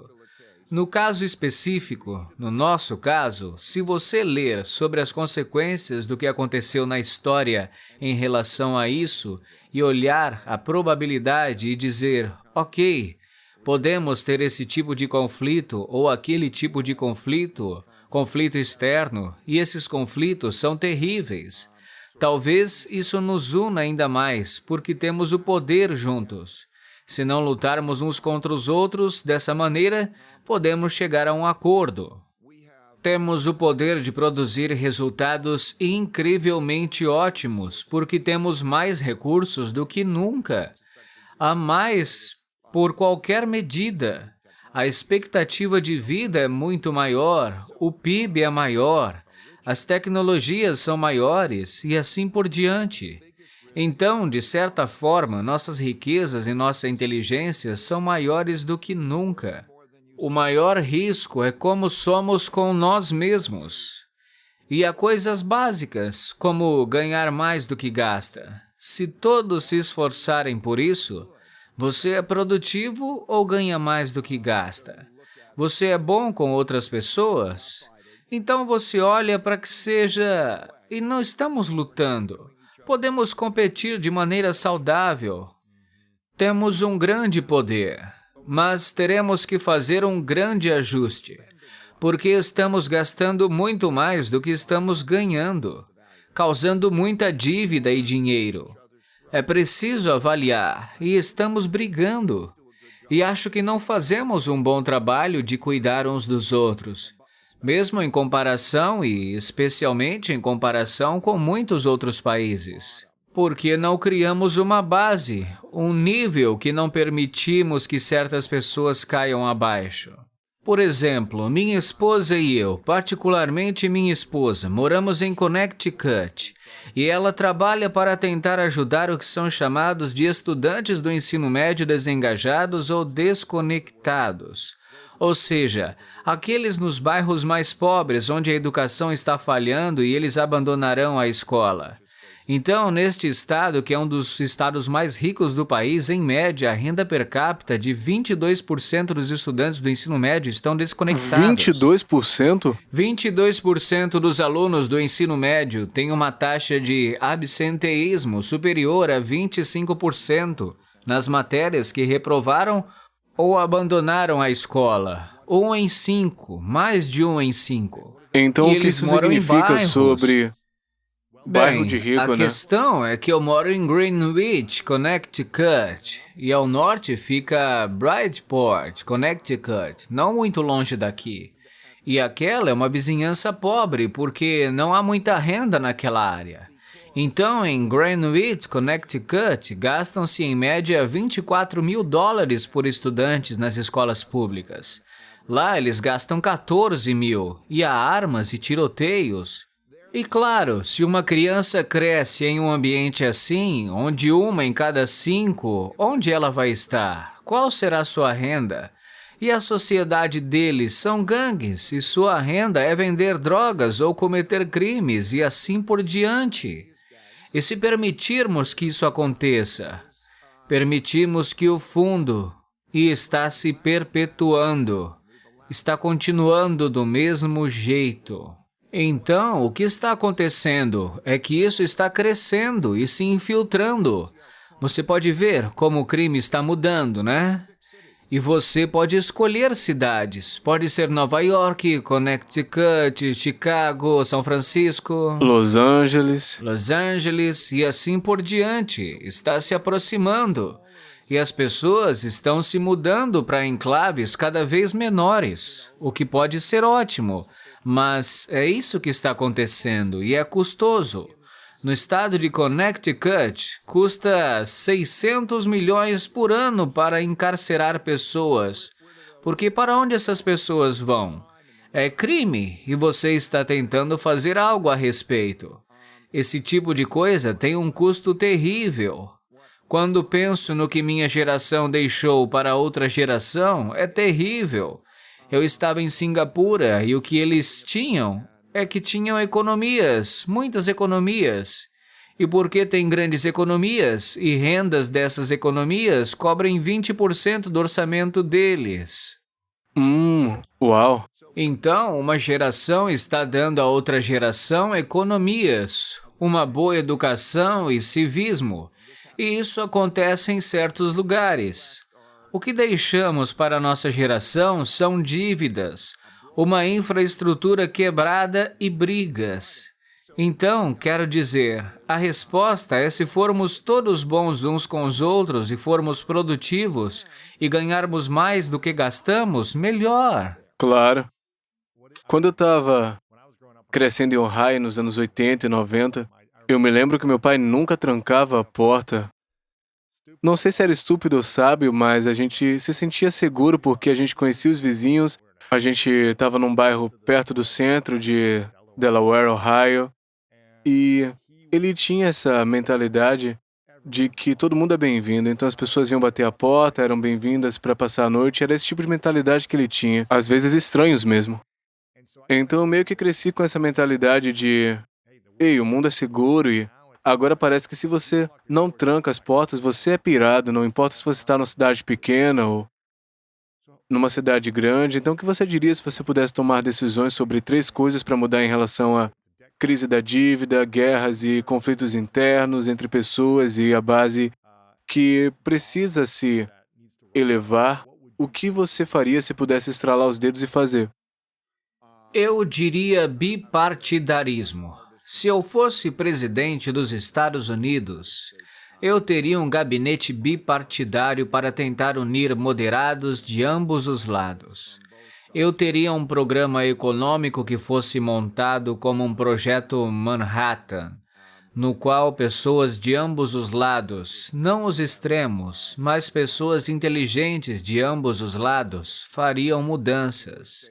No caso específico, no nosso caso, se você ler sobre as consequências do que aconteceu na história em relação a isso e olhar a probabilidade e dizer: ok, podemos ter esse tipo de conflito ou aquele tipo de conflito externo, e esses conflitos são terríveis. Talvez isso nos una ainda mais, porque temos o poder juntos. Se não lutarmos uns contra os outros dessa maneira, podemos chegar a um acordo. Temos o poder de produzir resultados incrivelmente ótimos, porque temos mais recursos do que nunca. Há mais por qualquer medida. A expectativa de vida é muito maior, o PIB é maior, as tecnologias são maiores e assim por diante. Então, de certa forma, nossas riquezas e nossa inteligência são maiores do que nunca. O maior risco é como somos com nós mesmos. E há coisas básicas, como ganhar mais do que gasta. Se todos se esforçarem por isso, você é produtivo ou ganha mais do que gasta? Você é bom com outras pessoas? Então você olha para que seja... E não estamos lutando. Podemos competir de maneira saudável. Temos um grande poder, mas teremos que fazer um grande ajuste, porque estamos gastando muito mais do que estamos ganhando, causando muita dívida e dinheiro. É preciso avaliar, e estamos brigando. E acho que não fazemos um bom trabalho de cuidar uns dos outros, mesmo em comparação e especialmente em comparação com muitos outros países. Porque não criamos uma base, um nível que não permitimos que certas pessoas caiam abaixo. Por exemplo, minha esposa e eu, particularmente minha esposa, moramos em Connecticut e ela trabalha para tentar ajudar o que são chamados de estudantes do ensino médio desengajados ou desconectados. Ou seja, aqueles nos bairros mais pobres onde a educação está falhando e eles abandonarão a escola. Então, neste estado, que é um dos estados mais ricos do país, em média, a renda per capita de 22% dos estudantes do ensino médio estão desconectados. 22%? 22% dos alunos do ensino médio têm uma taxa de absenteísmo superior a 25% nas matérias que reprovaram ou abandonaram a escola. 1 em 5, mais de 1 em 5. Então, E o que eles isso moram em significa bairros. sobre bairro Bem, de rico, a né? questão é que eu moro em Greenwich, Connecticut, e ao norte fica Bridgeport, Connecticut, não muito longe daqui. E aquela é uma vizinhança pobre, porque não há muita renda naquela área. Então, em Greenwich, Connecticut, gastam-se em média $24 mil por estudantes nas escolas públicas. Lá eles gastam 14 mil, e há armas e tiroteios. E claro, se uma criança cresce em um ambiente assim, onde 1 em cada 5, onde ela vai estar? Qual será sua renda? E a sociedade deles são gangues, e sua renda é vender drogas ou cometer crimes e assim por diante. E se permitirmos que isso aconteça, permitimos que o fundo está se perpetuando, está continuando do mesmo jeito. Então, o que está acontecendo é que isso está crescendo e se infiltrando. Você pode ver como o crime está mudando, né? E você pode escolher cidades. Pode ser Nova York, Connecticut, Chicago, São Francisco, Los Angeles. e assim por diante. Está se aproximando. E as pessoas estão se mudando para enclaves cada vez menores, o que pode ser ótimo. Mas é isso que está acontecendo e é custoso. No estado de Connecticut, custa 600 milhões por ano para encarcerar pessoas. Porque para onde essas pessoas vão? É crime e você está tentando fazer algo a respeito. Esse tipo de coisa tem um custo terrível. Quando penso no que minha geração deixou para outra geração, é terrível. Eu estava em Singapura e o que eles tinham é que tinham economias, muitas economias. E porque tem grandes economias e rendas dessas economias cobrem 20% do orçamento deles. Uau. Então, uma geração está dando a outra geração economias, uma boa educação e civismo. E isso acontece em certos lugares. O que deixamos para a nossa geração são dívidas, uma infraestrutura quebrada e brigas. Então, quero dizer, a resposta é se formos todos bons uns com os outros e formos produtivos e ganharmos mais do que gastamos, melhor. Claro. Quando eu estava crescendo em Ohio nos anos 80 e 90, eu me lembro que meu pai nunca trancava a porta Não sei se era estúpido ou sábio, mas a gente se sentia seguro porque a gente conhecia os vizinhos. A gente estava num bairro perto do centro de Delaware, Ohio, e ele tinha essa mentalidade de que todo mundo é bem-vindo. Então as pessoas iam bater a porta, eram bem-vindas para passar a noite. Era esse tipo de mentalidade que ele tinha, às vezes estranhos mesmo. Então eu meio que cresci com essa mentalidade de, ei, o mundo é seguro e agora parece que se você não tranca as portas, você é pirado, não importa se você está numa cidade pequena ou numa cidade grande. Então o que você diria se você pudesse tomar decisões sobre 3 coisas para mudar em relação à crise da dívida, guerras e conflitos internos entre pessoas e a base que precisa se elevar? O que você faria se pudesse estralar os dedos e fazer? Eu diria bipartidarismo. Se eu fosse presidente dos Estados Unidos, eu teria um gabinete bipartidário para tentar unir moderados de ambos os lados. Eu teria um programa econômico que fosse montado como um projeto Manhattan, no qual pessoas de ambos os lados, não os extremos, mas pessoas inteligentes de ambos os lados, fariam mudanças.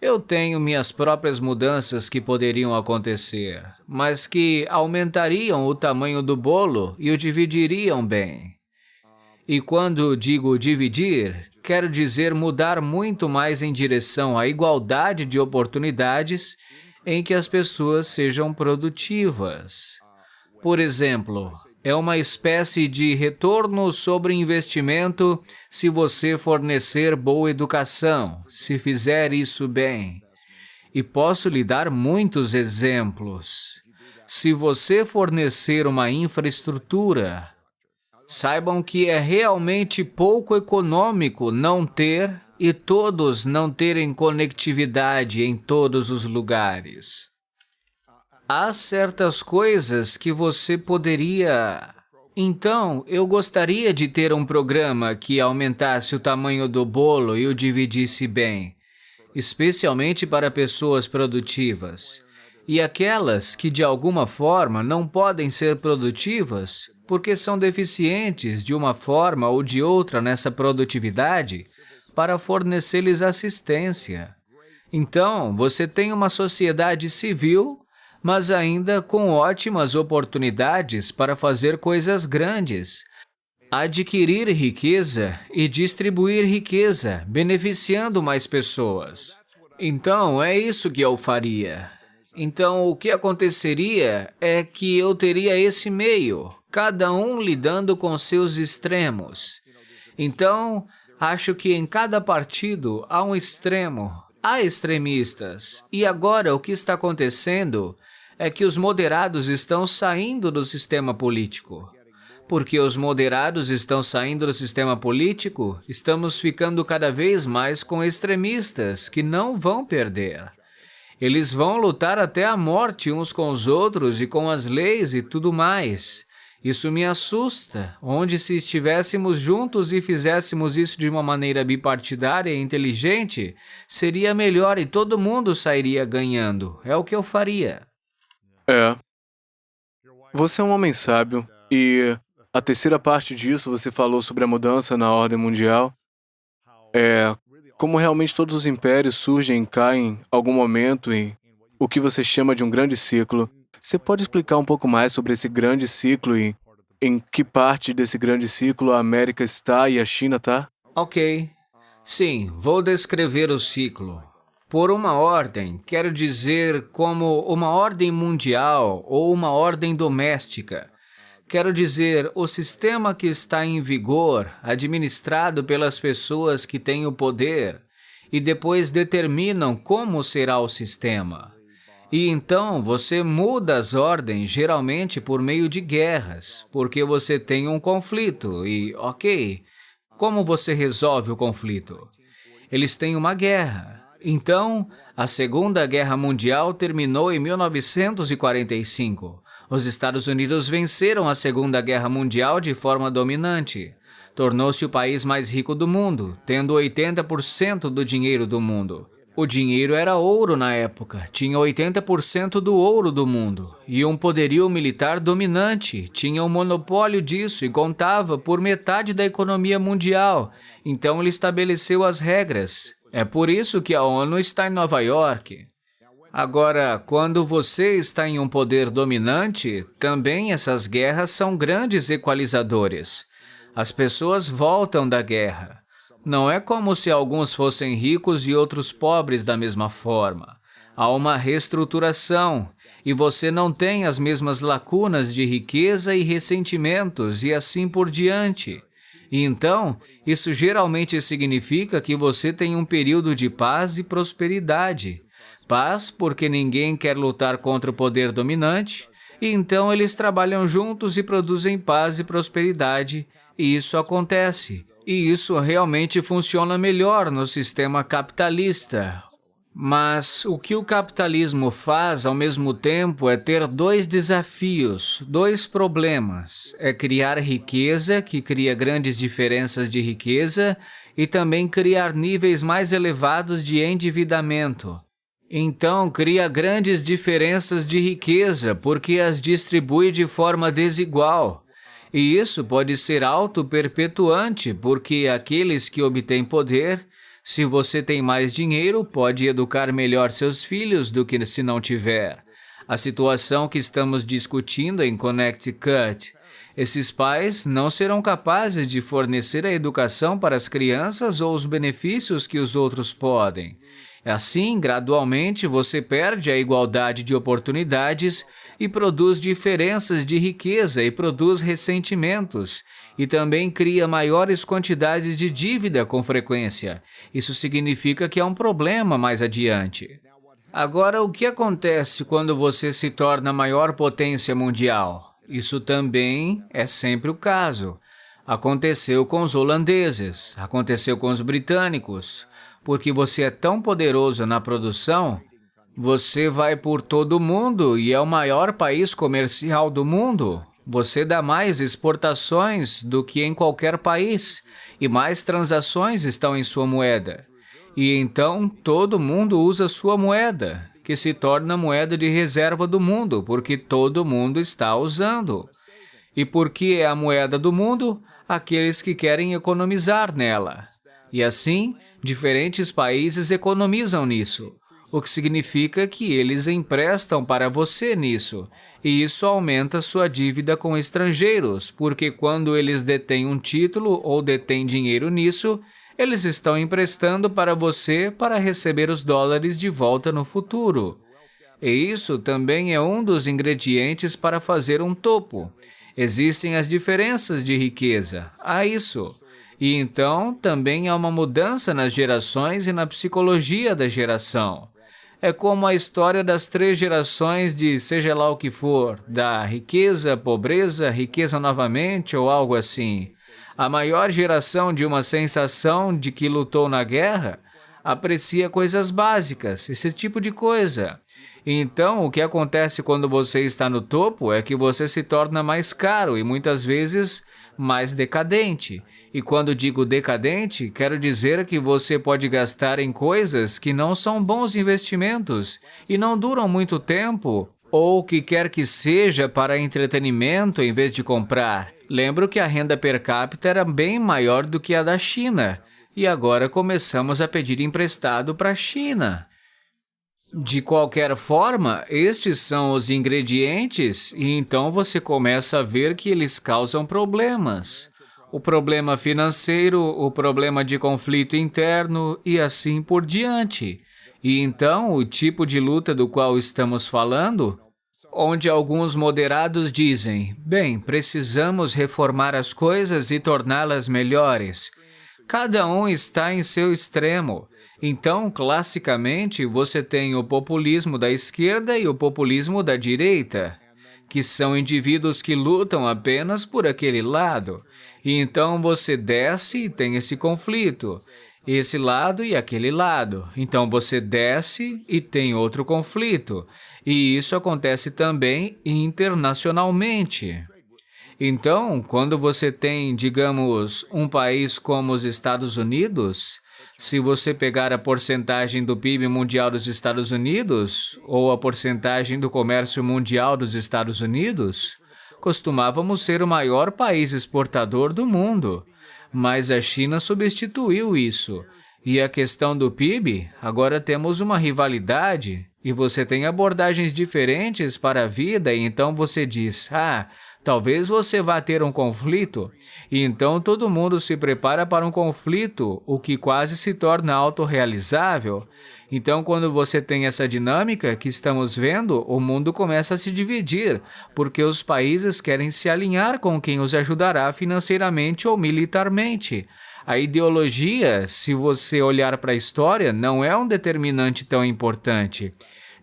Eu tenho minhas próprias mudanças que poderiam acontecer, mas que aumentariam o tamanho do bolo e o dividiriam bem. E quando digo dividir, quero dizer mudar muito mais em direção à igualdade de oportunidades em que as pessoas sejam produtivas. Por exemplo, é uma espécie de retorno sobre investimento se você fornecer boa educação, se fizer isso bem. E posso lhe dar muitos exemplos. Se você fornecer uma infraestrutura, saibam que é realmente pouco econômico não ter e todos não terem conectividade em todos os lugares. Há certas coisas que você poderia... Então, eu gostaria de ter um programa que aumentasse o tamanho do bolo e o dividisse bem, especialmente para pessoas produtivas. E aquelas que, de alguma forma, não podem ser produtivas porque são deficientes de uma forma ou de outra nessa produtividade, para fornecer-lhes assistência. Então, você tem uma sociedade civil, mas ainda com ótimas oportunidades para fazer coisas grandes, adquirir riqueza e distribuir riqueza, beneficiando mais pessoas. Então, é isso que eu faria. Então, o que aconteceria é que eu teria esse meio, cada um lidando com seus extremos. Então, acho que em cada partido há um extremo, há extremistas. E agora o que está acontecendo é que os moderados estão saindo do sistema político. Porque os moderados estão saindo do sistema político, estamos ficando cada vez mais com extremistas que não vão perder. Eles vão lutar até a morte uns com os outros e com as leis e tudo mais. Isso me assusta, onde se estivéssemos juntos e fizéssemos isso de uma maneira bipartidária e inteligente, seria melhor e todo mundo sairia ganhando. É o que eu faria. Você é um homem sábio e a terceira parte disso você falou sobre a mudança na ordem mundial. Como realmente todos os impérios surgem e caem em algum momento em o que você chama de um grande ciclo. Você pode explicar um pouco mais sobre esse grande ciclo e em que parte desse grande ciclo a América está e a China está? Ok. Sim, vou descrever o ciclo. Por uma ordem, quero dizer como uma ordem mundial ou uma ordem doméstica. Quero dizer, o sistema que está em vigor, administrado pelas pessoas que têm o poder, e depois determinam como será o sistema. E então você muda as ordens geralmente por meio de guerras, porque você tem um conflito e, ok, como você resolve o conflito? Eles têm uma guerra. Então, a Segunda Guerra Mundial terminou em 1945. Os Estados Unidos venceram a Segunda Guerra Mundial de forma dominante. Tornou-se o país mais rico do mundo, tendo 80% do dinheiro do mundo. O dinheiro era ouro na época, tinha 80% do ouro do mundo, e um poderio militar dominante, tinha um monopólio disso e contava por metade da economia mundial, então ele estabeleceu as regras. É por isso que a ONU está em Nova York. Agora, quando você está em um poder dominante, também essas guerras são grandes equalizadores. As pessoas voltam da guerra. Não é como se alguns fossem ricos e outros pobres da mesma forma. Há uma reestruturação, e você não tem as mesmas lacunas de riqueza e ressentimentos e assim por diante. E então, isso geralmente significa que você tem um período de paz e prosperidade. Paz porque ninguém quer lutar contra o poder dominante, e então eles trabalham juntos e produzem paz e prosperidade, e isso acontece. E isso realmente funciona melhor no sistema capitalista. Mas o que o capitalismo faz ao mesmo tempo é ter dois desafios, dois problemas. É criar riqueza, que cria grandes diferenças de riqueza, e também criar níveis mais elevados de endividamento. Então, cria grandes diferenças de riqueza, porque as distribui de forma desigual. E isso pode ser auto-perpetuante, porque aqueles que obtêm poder, se você tem mais dinheiro, pode educar melhor seus filhos do que se não tiver. A situação que estamos discutindo em Connecticut, esses pais não serão capazes de fornecer a educação para as crianças ou os benefícios que os outros podem. Assim, gradualmente, você perde a igualdade de oportunidades e produz diferenças de riqueza e produz ressentimentos, e também cria maiores quantidades de dívida com frequência. Isso significa que há um problema mais adiante. Agora, o que acontece quando você se torna a maior potência mundial? Isso também é sempre o caso. Aconteceu com os holandeses, aconteceu com os britânicos. Porque você é tão poderoso na produção, você vai por todo o mundo e é o maior país comercial do mundo. Você dá mais exportações do que em qualquer país e mais transações estão em sua moeda. E então todo mundo usa sua moeda, que se torna a moeda de reserva do mundo, porque todo mundo está usando. E porque é a moeda do mundo, aqueles que querem economizar nela. E assim, diferentes países economizam nisso, o que significa que eles emprestam para você nisso, e isso aumenta sua dívida com estrangeiros, porque quando eles detêm um título ou detêm dinheiro nisso, eles estão emprestando para você para receber os dólares de volta no futuro. E isso também é um dos ingredientes para fazer um topo. Existem as diferenças de riqueza, há isso. E então, também há uma mudança nas gerações e na psicologia da geração. É como a história das 3 gerações de seja lá o que for, da riqueza, pobreza, riqueza novamente ou algo assim. A maior geração de uma sensação de que lutou na guerra aprecia coisas básicas, esse tipo de coisa. Então, o que acontece quando você está no topo é que você se torna mais caro e muitas vezes mais decadente. E quando digo decadente, quero dizer que você pode gastar em coisas que não são bons investimentos e não duram muito tempo, ou o que quer que seja para entretenimento em vez de comprar. Lembro que a renda per capita era bem maior do que a da China, e agora começamos a pedir emprestado para a China. De qualquer forma, estes são os ingredientes e então você começa a ver que eles causam problemas. O problema financeiro, o problema de conflito interno e assim por diante. E então, o tipo de luta do qual estamos falando, onde alguns moderados dizem, bem, precisamos reformar as coisas e torná-las melhores. Cada um está em seu extremo. Então, classicamente, você tem o populismo da esquerda e o populismo da direita, que são indivíduos que lutam apenas por aquele lado. E então você desce e tem esse conflito, esse lado e aquele lado. Então você desce e tem outro conflito. E isso acontece também internacionalmente. Então, quando você tem, digamos, um país como os Estados Unidos, Se você pegar a porcentagem do PIB mundial dos Estados Unidos ou a porcentagem do comércio mundial dos Estados Unidos, costumávamos ser o maior país exportador do mundo. Mas a China substituiu isso. E a questão do PIB, agora temos uma rivalidade e você tem abordagens diferentes para a vida e então você diz, talvez você vá ter um conflito, e então todo mundo se prepara para um conflito, o que quase se torna autorrealizável. Então, quando você tem essa dinâmica que estamos vendo, o mundo começa a se dividir, porque os países querem se alinhar com quem os ajudará financeiramente ou militarmente. A ideologia, se você olhar para a história, não é um determinante tão importante.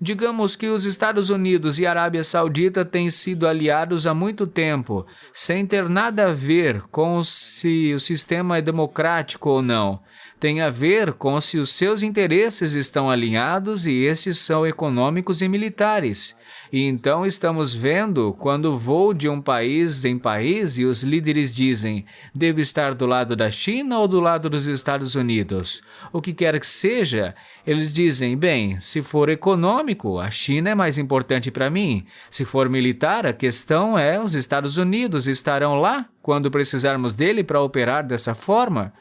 Digamos que os Estados Unidos e a Arábia Saudita têm sido aliados há muito tempo, sem ter nada a ver com se o sistema é democrático ou não. Tem a ver com se os seus interesses estão alinhados e estes são econômicos e militares. E então estamos vendo quando vou de um país em país e os líderes dizem, devo estar do lado da China ou do lado dos Estados Unidos? O que quer que seja, eles dizem, bem, se for econômico, a China é mais importante para mim. Se for militar, a questão é os Estados Unidos estarão lá quando precisarmos dele para operar dessa forma.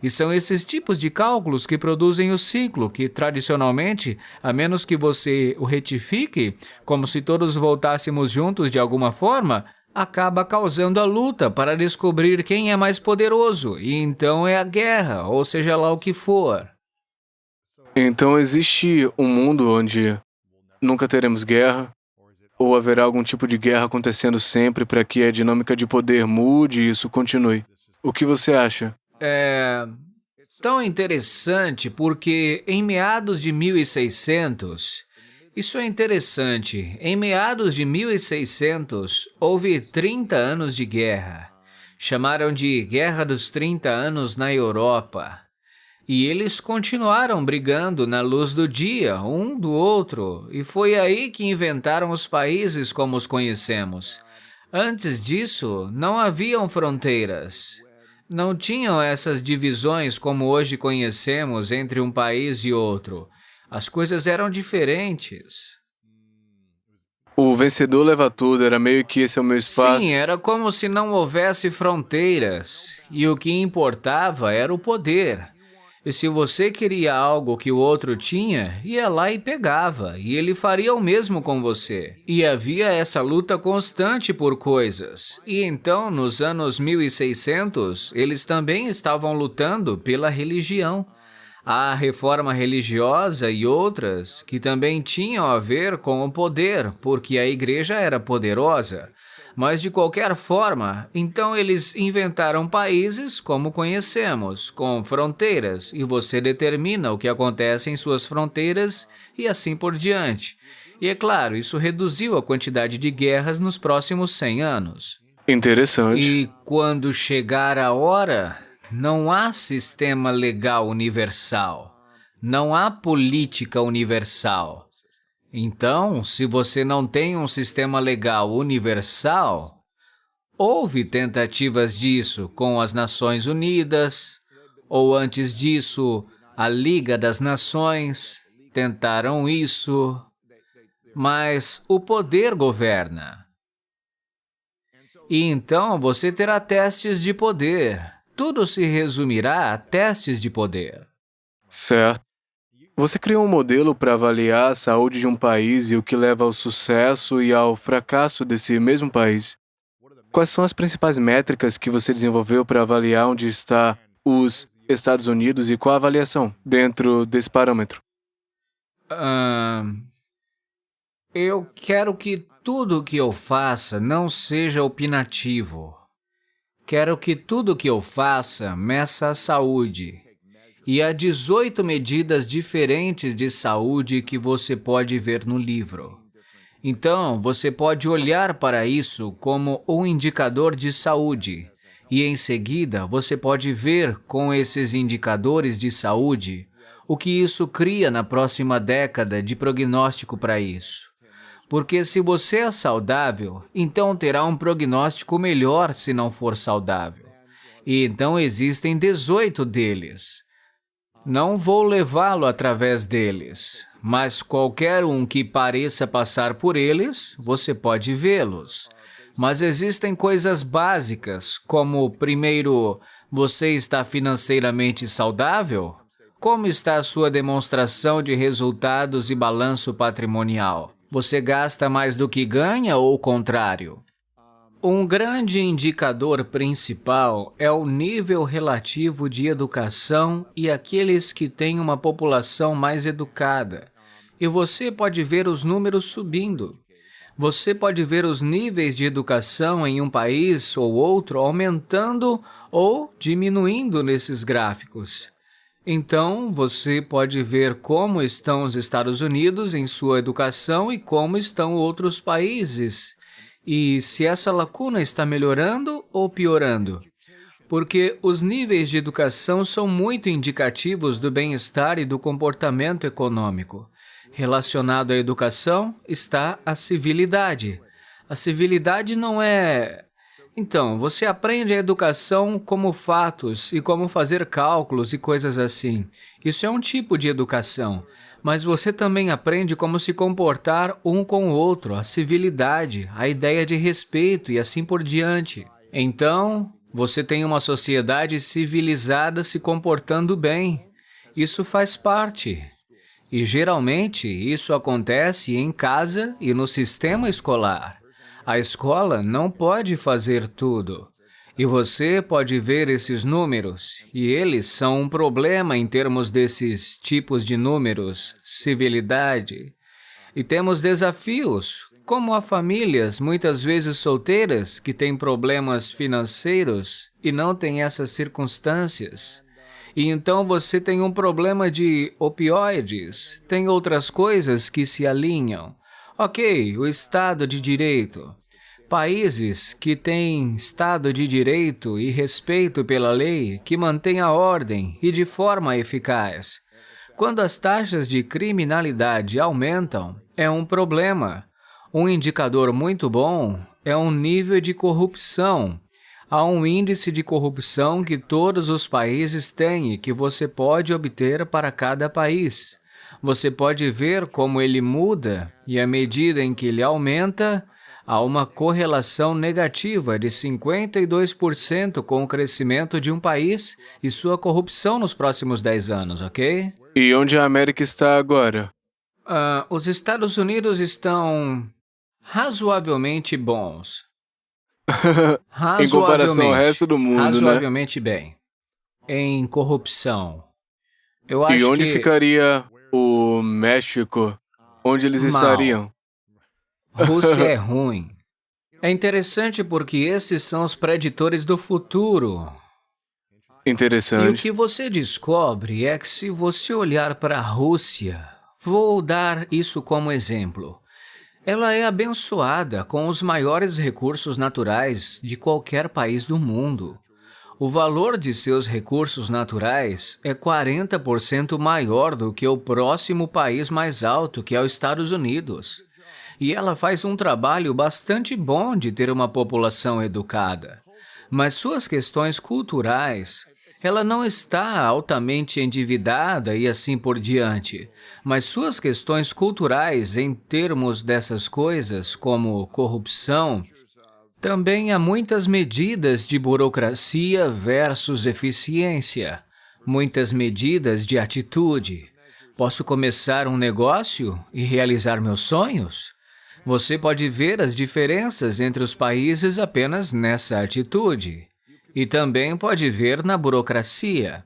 E são esses tipos de cálculos que produzem o ciclo, que tradicionalmente, a menos que você o retifique, como se todos voltássemos juntos de alguma forma, acaba causando a luta para descobrir quem é mais poderoso, e então é a guerra, ou seja lá o que for. Então existe um mundo onde nunca teremos guerra, ou haverá algum tipo de guerra acontecendo sempre para que a dinâmica de poder mude e isso continue. O que você acha? É tão interessante porque em meados de 1600, isso é interessante, em meados de 1600 houve 30 anos de guerra. Chamaram de Guerra dos 30 Anos na Europa. E eles continuaram brigando na luz do dia, um do outro, e foi aí que inventaram os países como os conhecemos. Antes disso, não haviam fronteiras. Não tinham essas divisões como hoje conhecemos entre um país e outro. As coisas eram diferentes. O vencedor leva tudo, era meio que esse é o meu espaço. Sim, era como se não houvesse fronteiras. E o que importava era o poder. E se você queria algo que o outro tinha, ia lá e pegava, e ele faria o mesmo com você. E havia essa luta constante por coisas. E então, nos anos 1600, eles também estavam lutando pela religião. A reforma religiosa e outras que também tinham a ver com o poder, porque a igreja era poderosa. Mas, de qualquer forma, então eles inventaram países como conhecemos, com fronteiras, e você determina o que acontece em suas fronteiras e assim por diante. E, é claro, isso reduziu a quantidade de guerras nos próximos 100 anos. Interessante. E quando chegar a hora, não há sistema legal universal, não há política universal. Então, se você não tem um sistema legal universal, houve tentativas disso com as Nações Unidas, ou antes disso, a Liga das Nações, tentaram isso, mas o poder governa. E então você terá testes de poder. Tudo se resumirá a testes de poder. Certo. Você criou um modelo para avaliar a saúde de um país e o que leva ao sucesso e ao fracasso desse mesmo país. Quais são as principais métricas que você desenvolveu para avaliar onde está os Estados Unidos e qual a avaliação dentro desse parâmetro? Eu quero que tudo o que eu faça não seja opinativo. Quero que tudo o que eu faça meça a saúde. E há 18 medidas diferentes de saúde que você pode ver no livro. Então, você pode olhar para isso como um indicador de saúde. E em seguida, você pode ver com esses indicadores de saúde o que isso cria na próxima década de prognóstico para isso. Porque se você é saudável, então terá um prognóstico melhor se não for saudável. E então existem 18 deles. Não vou levá-lo através deles, mas qualquer um que pareça passar por eles, você pode vê-los. Mas existem coisas básicas, como, primeiro, você está financeiramente saudável? Como está a sua demonstração de resultados e balanço patrimonial? Você gasta mais do que ganha ou o contrário? Um grande indicador principal é o nível relativo de educação e aqueles que têm uma população mais educada. E você pode ver os números subindo. Você pode ver os níveis de educação em um país ou outro aumentando ou diminuindo nesses gráficos. Então, você pode ver como estão os Estados Unidos em sua educação e como estão outros países. E se essa lacuna está melhorando ou piorando. Porque os níveis de educação são muito indicativos do bem-estar e do comportamento econômico. Relacionado à educação está a civilidade. A civilidade não é... Então, você aprende a educação como fatos e como fazer cálculos e coisas assim. Isso é um tipo de educação. Mas você também aprende como se comportar um com o outro, a civilidade, a ideia de respeito e assim por diante. Então, você tem uma sociedade civilizada se comportando bem. Isso faz parte. E geralmente isso acontece em casa e no sistema escolar. A escola não pode fazer tudo. E você pode ver esses números, e eles são um problema em termos desses tipos de números, civilidade. E temos desafios, como há famílias, muitas vezes solteiras, que têm problemas financeiros e não têm essas circunstâncias. E então você tem um problema de opioides, tem outras coisas que se alinham. Ok, o Estado de Direito. Países que têm Estado de Direito e respeito pela lei, que mantêm a ordem e de forma eficaz. Quando as taxas de criminalidade aumentam, é um problema. Um indicador muito bom é um nível de corrupção. Há um índice de corrupção que todos os países têm e que você pode obter para cada país. Você pode ver como ele muda e à medida em que ele aumenta, há uma correlação negativa de 52% com o crescimento de um país e sua corrupção nos próximos 10 anos, ok? E onde a América está agora? Os Estados Unidos estão razoavelmente bons. Em comparação ao resto do mundo, razoavelmente bem. Em corrupção. Eu acho E onde que... ficaria o México? Onde eles estariam? Rússia é ruim. É interessante porque esses são os preditores do futuro. E o Interessante. que você descobre é que se você olhar para a Rússia, vou dar isso como exemplo. Ela é abençoada com os maiores recursos naturais de qualquer país do mundo. O valor de seus recursos naturais é 40% maior do que o próximo país mais alto, que é os Estados Unidos. E ela faz um trabalho bastante bom de ter uma população educada. Mas suas questões culturais, ela não está altamente endividada e assim por diante. Mas suas questões culturais, em termos dessas coisas, como corrupção, também há muitas medidas de burocracia versus eficiência. Muitas medidas de atitude. Posso começar um negócio e realizar meus sonhos? Você pode ver as diferenças entre os países apenas nessa atitude. E também pode ver na burocracia.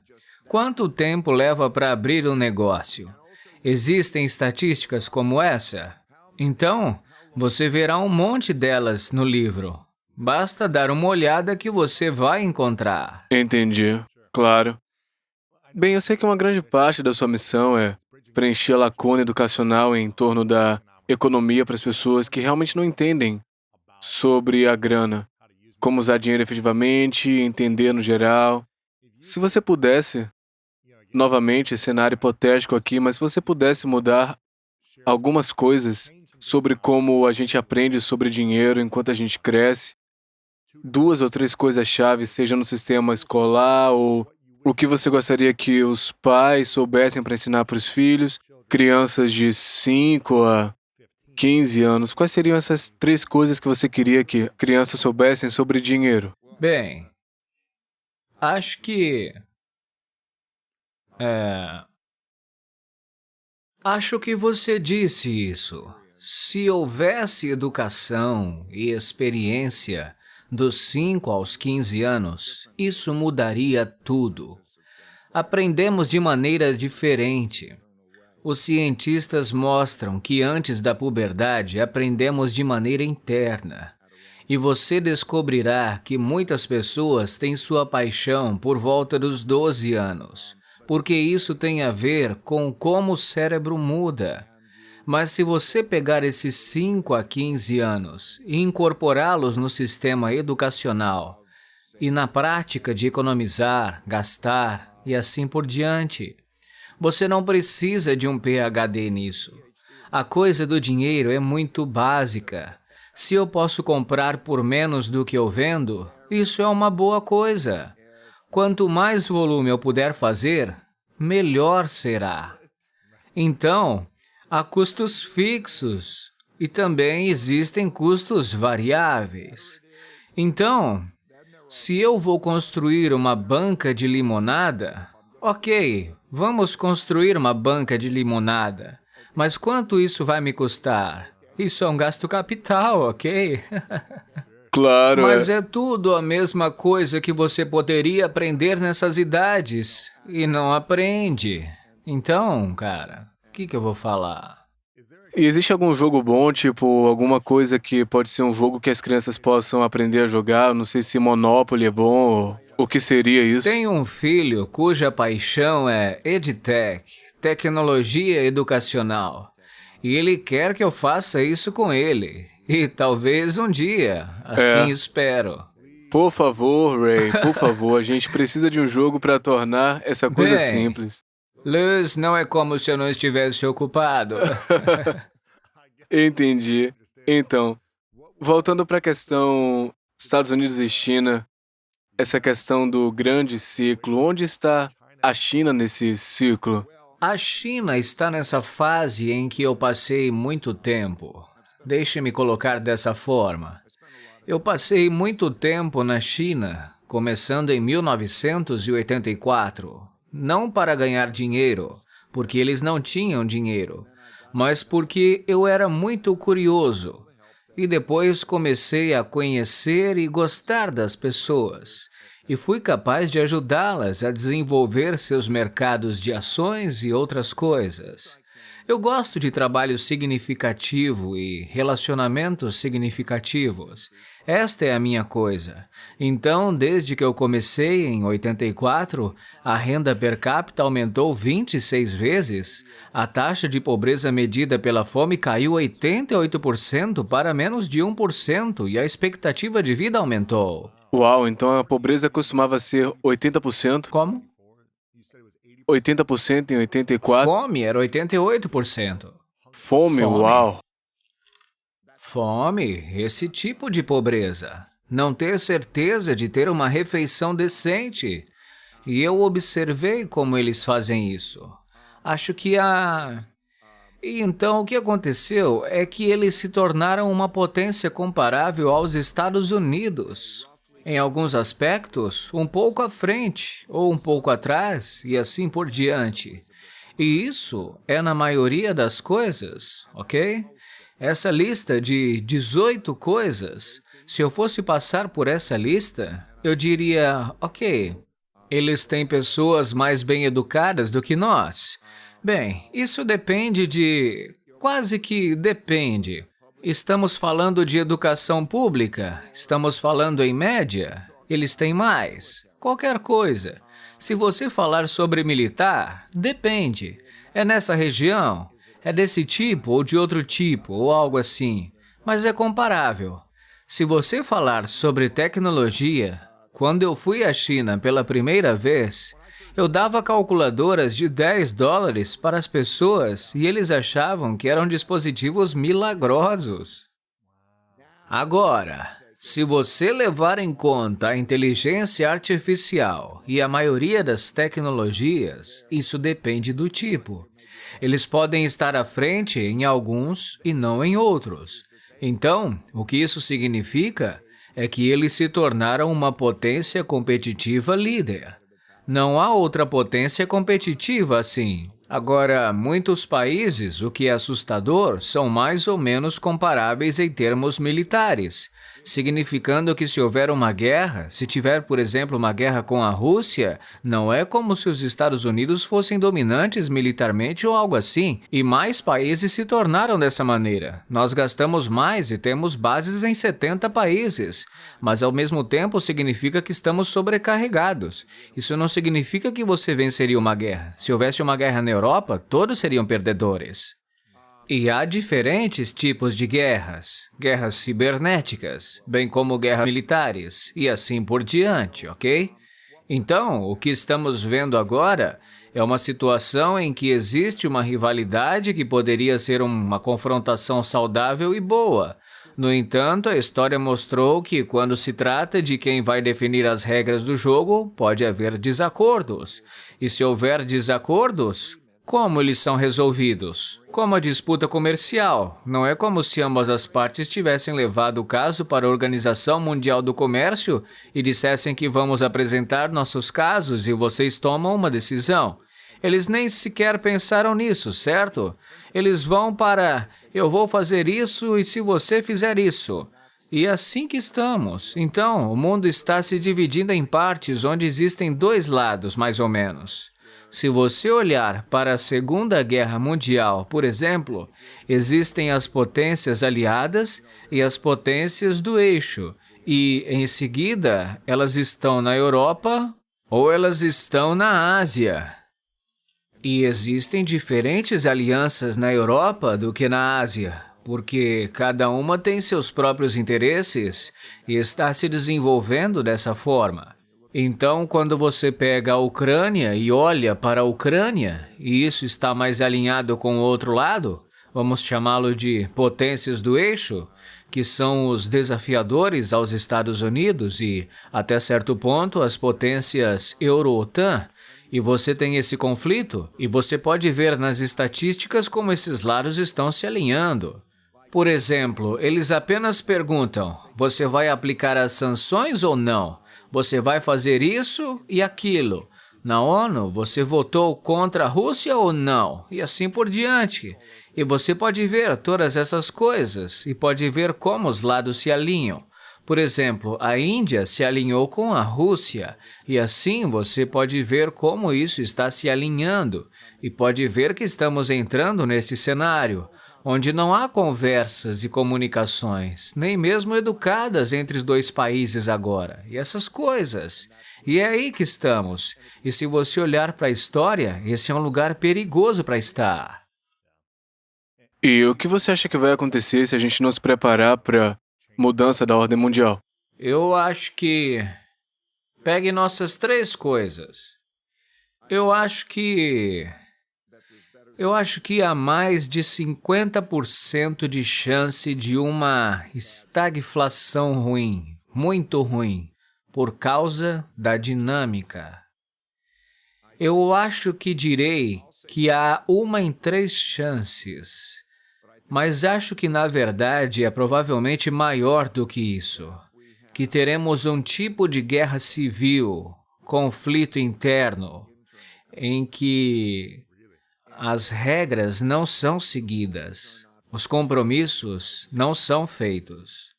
Quanto tempo leva para abrir um negócio? Existem estatísticas como essa? Então, você verá um monte delas no livro. Basta dar uma olhada que você vai encontrar. Entendi, claro. Bem, eu sei que uma grande parte da sua missão é preencher a lacuna educacional em torno da economia para as pessoas que realmente não entendem sobre a grana, como usar dinheiro efetivamente, entender no geral. Se você pudesse, novamente, cenário hipotético aqui, mas se você pudesse mudar algumas coisas sobre como a gente aprende sobre dinheiro enquanto a gente cresce, 2 ou 3 coisas-chave, seja no sistema escolar ou O que você gostaria que os pais soubessem para ensinar para os filhos, crianças de 5 a 15 anos? Quais seriam essas 3 coisas que você queria que crianças soubessem sobre dinheiro? Bem, acho que... Acho que você disse isso. Se houvesse educação e experiência dos 5 aos 15 anos, isso mudaria tudo. Aprendemos de maneira diferente. Os cientistas mostram que antes da puberdade aprendemos de maneira interna. E você descobrirá que muitas pessoas têm sua paixão por volta dos 12 anos, porque isso tem a ver com como o cérebro muda. Mas se você pegar esses 5 a 15 anos e incorporá-los no sistema educacional, e na prática de economizar, gastar e assim por diante, você não precisa de um PhD nisso. A coisa do dinheiro é muito básica. Se eu posso comprar por menos do que eu vendo, isso é uma boa coisa. Quanto mais volume eu puder fazer, melhor será. Então, há custos fixos e também existem custos variáveis. Então, se eu vou construir uma banca de limonada, ok, vamos construir uma banca de limonada. Mas quanto isso vai me custar? Isso é um gasto capital, ok? Claro, Mas é tudo a mesma coisa que você poderia aprender nessas idades e não aprende. Então, cara, o que eu vou falar? E existe algum jogo bom, tipo, alguma coisa que pode ser um jogo que as crianças possam aprender a jogar? Não sei se Monopoly é bom ou o que seria isso. Tenho um filho cuja paixão é EdTech, tecnologia educacional. E ele quer que eu faça isso com ele. E talvez um dia, assim espero. Por favor, Ray, por favor, a gente precisa de um jogo para tornar essa coisa Bem, simples. Luz, não é como se eu não estivesse ocupado. Entendi. Então, voltando para a questão Estados Unidos e China, essa questão do grande ciclo, onde está a China nesse ciclo? A China está nessa fase em que eu passei muito tempo. Deixe-me colocar dessa forma. Eu passei muito tempo na China, começando em 1984. Não para ganhar dinheiro, porque eles não tinham dinheiro, mas porque eu era muito curioso. E depois comecei a conhecer e gostar das pessoas. E fui capaz de ajudá-las a desenvolver seus mercados de ações e outras coisas. Eu gosto de trabalho significativo e relacionamentos significativos. Esta é a minha coisa. Então, desde que eu comecei em 84, a renda per capita aumentou 26 vezes, a taxa de pobreza medida pela fome caiu 88% para menos de 1% e a expectativa de vida aumentou. Uau, então a pobreza costumava ser 80%? Como? 80% em 84? Fome era 88%. Fome, uau. Fome, esse tipo de pobreza. Não ter certeza de ter uma refeição decente. E eu observei como eles fazem isso. Acho que E então o que aconteceu é que eles se tornaram uma potência comparável aos Estados Unidos. Em alguns aspectos, um pouco à frente ou um pouco atrás e assim por diante. E isso é na maioria das coisas, ok? Essa lista de 18 coisas, se eu fosse passar por essa lista, eu diria, ok, eles têm pessoas mais bem educadas do que nós. Bem, isso depende de... quase que depende. Estamos falando de educação pública, estamos falando em média, eles têm mais, qualquer coisa. Se você falar sobre militar, depende. É nessa região? É desse tipo ou de outro tipo, ou algo assim. Mas é comparável. Se você falar sobre tecnologia, quando eu fui à China pela primeira vez, eu dava calculadoras de $10 para as pessoas e eles achavam que eram dispositivos milagrosos. Agora, Se você levar em conta a inteligência artificial e a maioria das tecnologias, isso depende do tipo. Eles podem estar à frente em alguns e não em outros. Então, o que isso significa é que eles se tornaram uma potência competitiva líder. Não há outra potência competitiva assim. Agora, muitos países, o que é assustador, são mais ou menos comparáveis em termos militares, significando que se houver uma guerra, se tiver, por exemplo, uma guerra com a Rússia, não é como se os Estados Unidos fossem dominantes militarmente ou algo assim, e mais países se tornaram dessa maneira. Nós gastamos mais e temos bases em 70 países, mas ao mesmo tempo significa que estamos sobrecarregados. Isso não significa que você venceria uma guerra. Se houvesse uma guerra na Europa, todos seriam perdedores. E há diferentes tipos de guerras. Guerras cibernéticas, bem como guerras militares, e assim por diante, ok? Então, o que estamos vendo agora é uma situação em que existe uma rivalidade que poderia ser uma confrontação saudável e boa. No entanto, a história mostrou que, quando se trata de quem vai definir as regras do jogo, pode haver desacordos. E se houver desacordos, como eles são resolvidos? Como a disputa comercial. Não é como se ambas as partes tivessem levado o caso para a Organização Mundial do Comércio e dissessem que vamos apresentar nossos casos e vocês tomam uma decisão. Eles nem sequer pensaram nisso, certo? Eles vão para, eu vou fazer isso e se você fizer isso. E é assim que estamos. Então, o mundo está se dividindo em partes onde existem dois lados, mais ou menos. Se você olhar para a Segunda Guerra Mundial, por exemplo, existem as potências aliadas e as potências do eixo, e, em seguida, elas estão na Europa ou elas estão na Ásia. E existem diferentes alianças na Europa do que na Ásia, porque cada uma tem seus próprios interesses e está se desenvolvendo dessa forma. Então, quando você pega a Ucrânia e olha para a Ucrânia, e isso está mais alinhado com o outro lado, vamos chamá-lo de potências do eixo, que são os desafiadores aos Estados Unidos e, até certo ponto, as potências Euro-OTAN, e você tem esse conflito, e você pode ver nas estatísticas como esses lados estão se alinhando. Por exemplo, eles apenas perguntam, você vai aplicar as sanções ou não? Você vai fazer isso e aquilo. Na ONU, você votou contra a Rússia ou não? E assim por diante. E você pode ver todas essas coisas e pode ver como os lados se alinham. Por exemplo, a Índia se alinhou com a Rússia, e assim você pode ver como isso está se alinhando, e pode ver que estamos entrando neste cenário, onde não há conversas e comunicações, nem mesmo educadas entre os dois países agora, e essas coisas. E é aí que estamos, e se você olhar para a história, esse é um lugar perigoso para estar. E o que você acha que vai acontecer se a gente não se preparar para mudança da ordem mundial? Eu acho que... Pegue nossas três coisas. Eu acho que há mais de 50% de chance de uma estagflação ruim, muito ruim, por causa da dinâmica. Eu acho que direi que há 1 em 3 chances, mas acho que na verdade é provavelmente maior do que isso, que teremos um tipo de guerra civil, conflito interno, em que as regras não são seguidas, os compromissos não são feitos.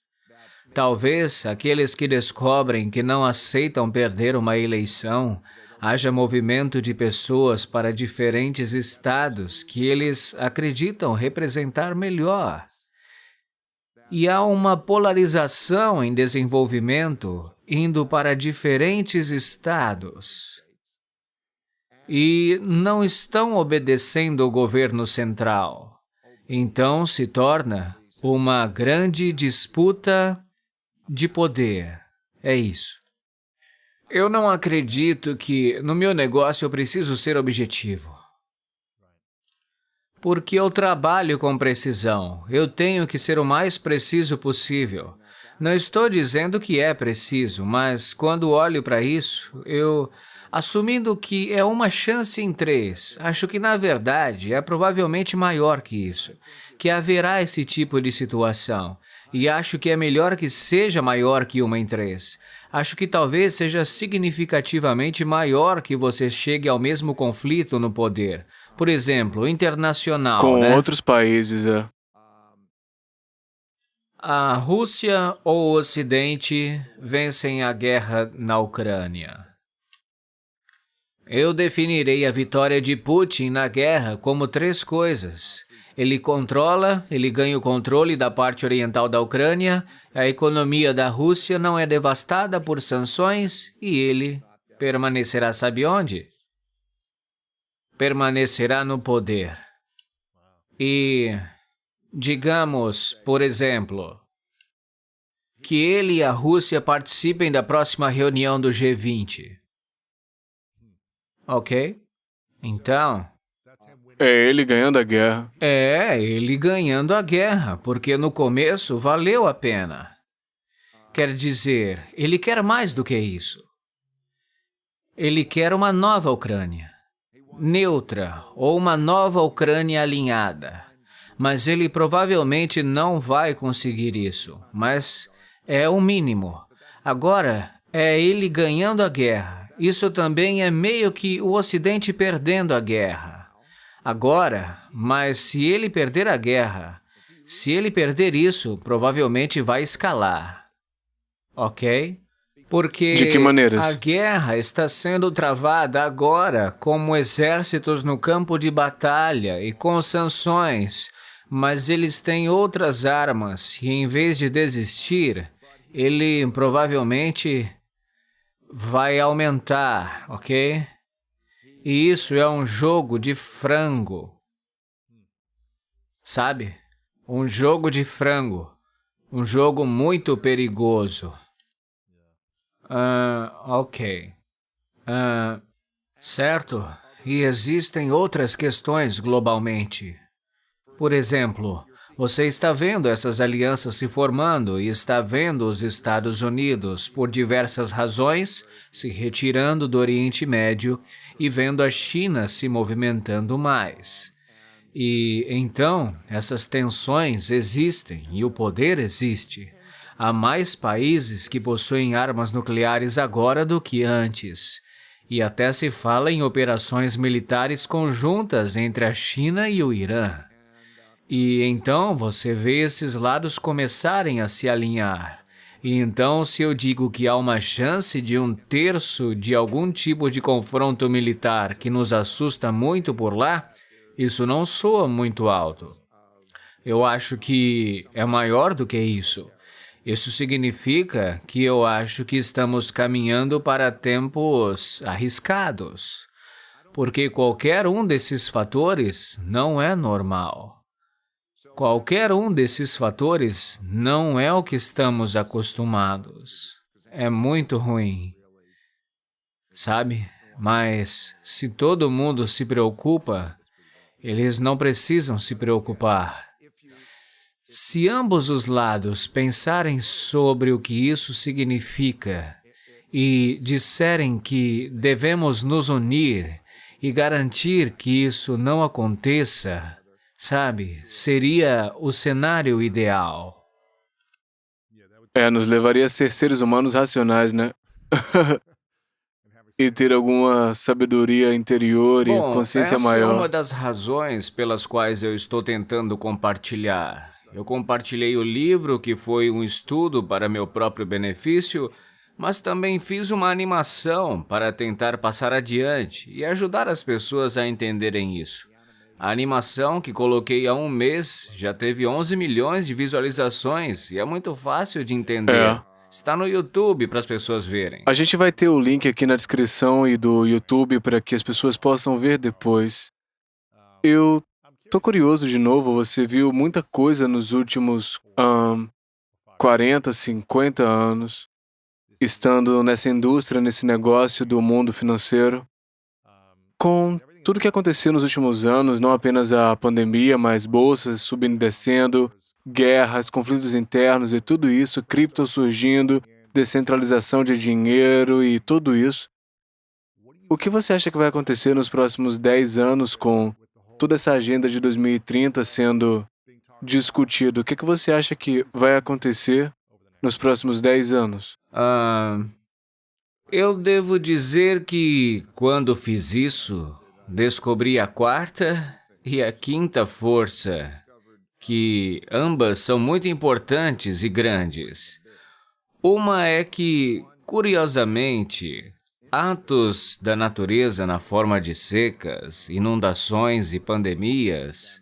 Talvez aqueles que descobrem que não aceitam perder uma eleição, haja movimento de pessoas para diferentes estados que eles acreditam representar melhor. E há uma polarização em desenvolvimento indo para diferentes estados. E não estão obedecendo ao governo central. Então se torna uma grande disputa de poder. É isso. Eu não acredito que no meu negócio eu preciso ser objetivo. Porque eu trabalho com precisão. Eu tenho que ser o mais preciso possível. Não estou dizendo que é preciso, mas quando olho para isso, assumindo que é uma chance em 3, acho que na verdade é provavelmente maior que isso, que haverá esse tipo de situação. E acho que é melhor que seja maior que 1 em 3. Acho que talvez seja significativamente maior que você chegue ao mesmo conflito no poder. Por exemplo, internacional, Com né? outros países, A Rússia ou o Ocidente vencem a guerra na Ucrânia. Eu definirei a vitória de Putin na guerra como 3 coisas. Ele ganha o controle da parte oriental da Ucrânia, a economia da Rússia não é devastada por sanções e ele permanecerá, sabe onde? Permanecerá no poder. E, digamos, por exemplo, que ele e a Rússia participem da próxima reunião do G20. Ok? Então, é ele ganhando a guerra. é ele ganhando a guerra, porque no começo valeu a pena. Quer dizer, ele quer mais do que isso. Ele quer uma nova Ucrânia, neutra, ou uma nova Ucrânia alinhada. Mas ele provavelmente não vai conseguir isso, mas é o mínimo. Agora, é ele ganhando a guerra. Isso também é meio que o Ocidente perdendo a guerra. Agora, mas se ele perder a guerra, se ele perder isso, provavelmente vai escalar. Ok? Porque De que maneiras? a guerra está sendo travada agora como exércitos no campo de batalha e com sanções, mas eles têm outras armas e em vez de desistir, ele provavelmente vai aumentar, ok? E isso é um jogo de frango. Sabe? Um jogo de frango. Um jogo muito perigoso. Ok. Certo. E existem outras questões globalmente. Por exemplo, você está vendo essas alianças se formando e está vendo os Estados Unidos, por diversas razões, se retirando do Oriente Médio e vendo a China se movimentando mais. E então, essas tensões existem e o poder existe. Há mais países que possuem armas nucleares agora do que antes. E até se fala em operações militares conjuntas entre a China e o Irã. E então você vê esses lados começarem a se alinhar. E então, se eu digo que há uma chance de 1/3 de algum tipo de confronto militar que nos assusta muito por lá, isso não soa muito alto. Eu acho que é maior do que isso. Isso significa que eu acho que estamos caminhando para tempos arriscados. Porque qualquer um desses fatores não é normal. Qualquer um desses fatores não é o que estamos acostumados. É muito ruim. Sabe? Mas se todo mundo se preocupa, eles não precisam se preocupar. Se ambos os lados pensarem sobre o que isso significa e disserem que devemos nos unir e garantir que isso não aconteça, sabe, seria o cenário ideal. Nos levaria a ser seres humanos racionais, né? E ter alguma sabedoria interior e consciência essa maior. é uma das razões pelas quais eu estou tentando compartilhar. Eu compartilhei o livro, que foi um estudo para meu próprio benefício, mas também fiz uma animação para tentar passar adiante e ajudar as pessoas a entenderem isso. A animação que coloquei há 1 mês já teve 11 milhões de visualizações e é muito fácil de entender. Está no YouTube para as pessoas verem. A gente vai ter o link aqui na descrição e do YouTube para que as pessoas possam ver depois. Eu tô curioso de novo, você viu muita coisa nos últimos 40, 50 anos, estando nessa indústria, nesse negócio do mundo financeiro. Com tudo que aconteceu nos últimos anos, não apenas a pandemia, mas bolsas subindo e descendo, guerras, conflitos internos e tudo isso, cripto surgindo, descentralização de dinheiro e tudo isso. O que você acha que vai acontecer nos próximos 10 anos com toda essa agenda de 2030 sendo discutido? O que você acha que vai acontecer nos próximos 10 anos? Eu devo dizer que, quando fiz isso, descobri a quarta e a quinta força, que ambas são muito importantes e grandes. Uma é que, curiosamente, atos da natureza na forma de secas, inundações e pandemias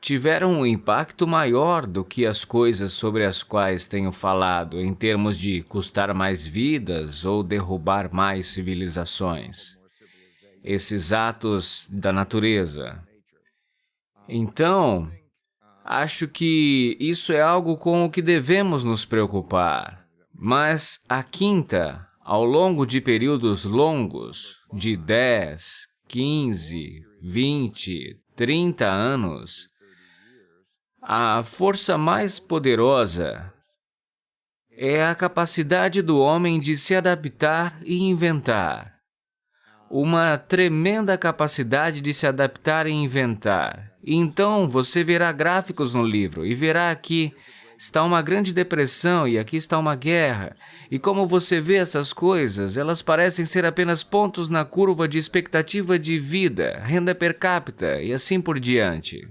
tiveram um impacto maior do que as coisas sobre as quais tenho falado em termos de custar mais vidas ou derrubar mais civilizações. Esses atos da natureza. Então, acho que isso é algo com o que devemos nos preocupar. Mas a quinta, ao longo de períodos longos, de 10, 15, 20, 30 anos, a força mais poderosa é a capacidade do homem de se adaptar e inventar. Uma tremenda capacidade de se adaptar e inventar. Então, você verá gráficos no livro e verá aqui está uma grande depressão e aqui está uma guerra. E como você vê essas coisas, elas parecem ser apenas pontos na curva de expectativa de vida, renda per capita e assim por diante.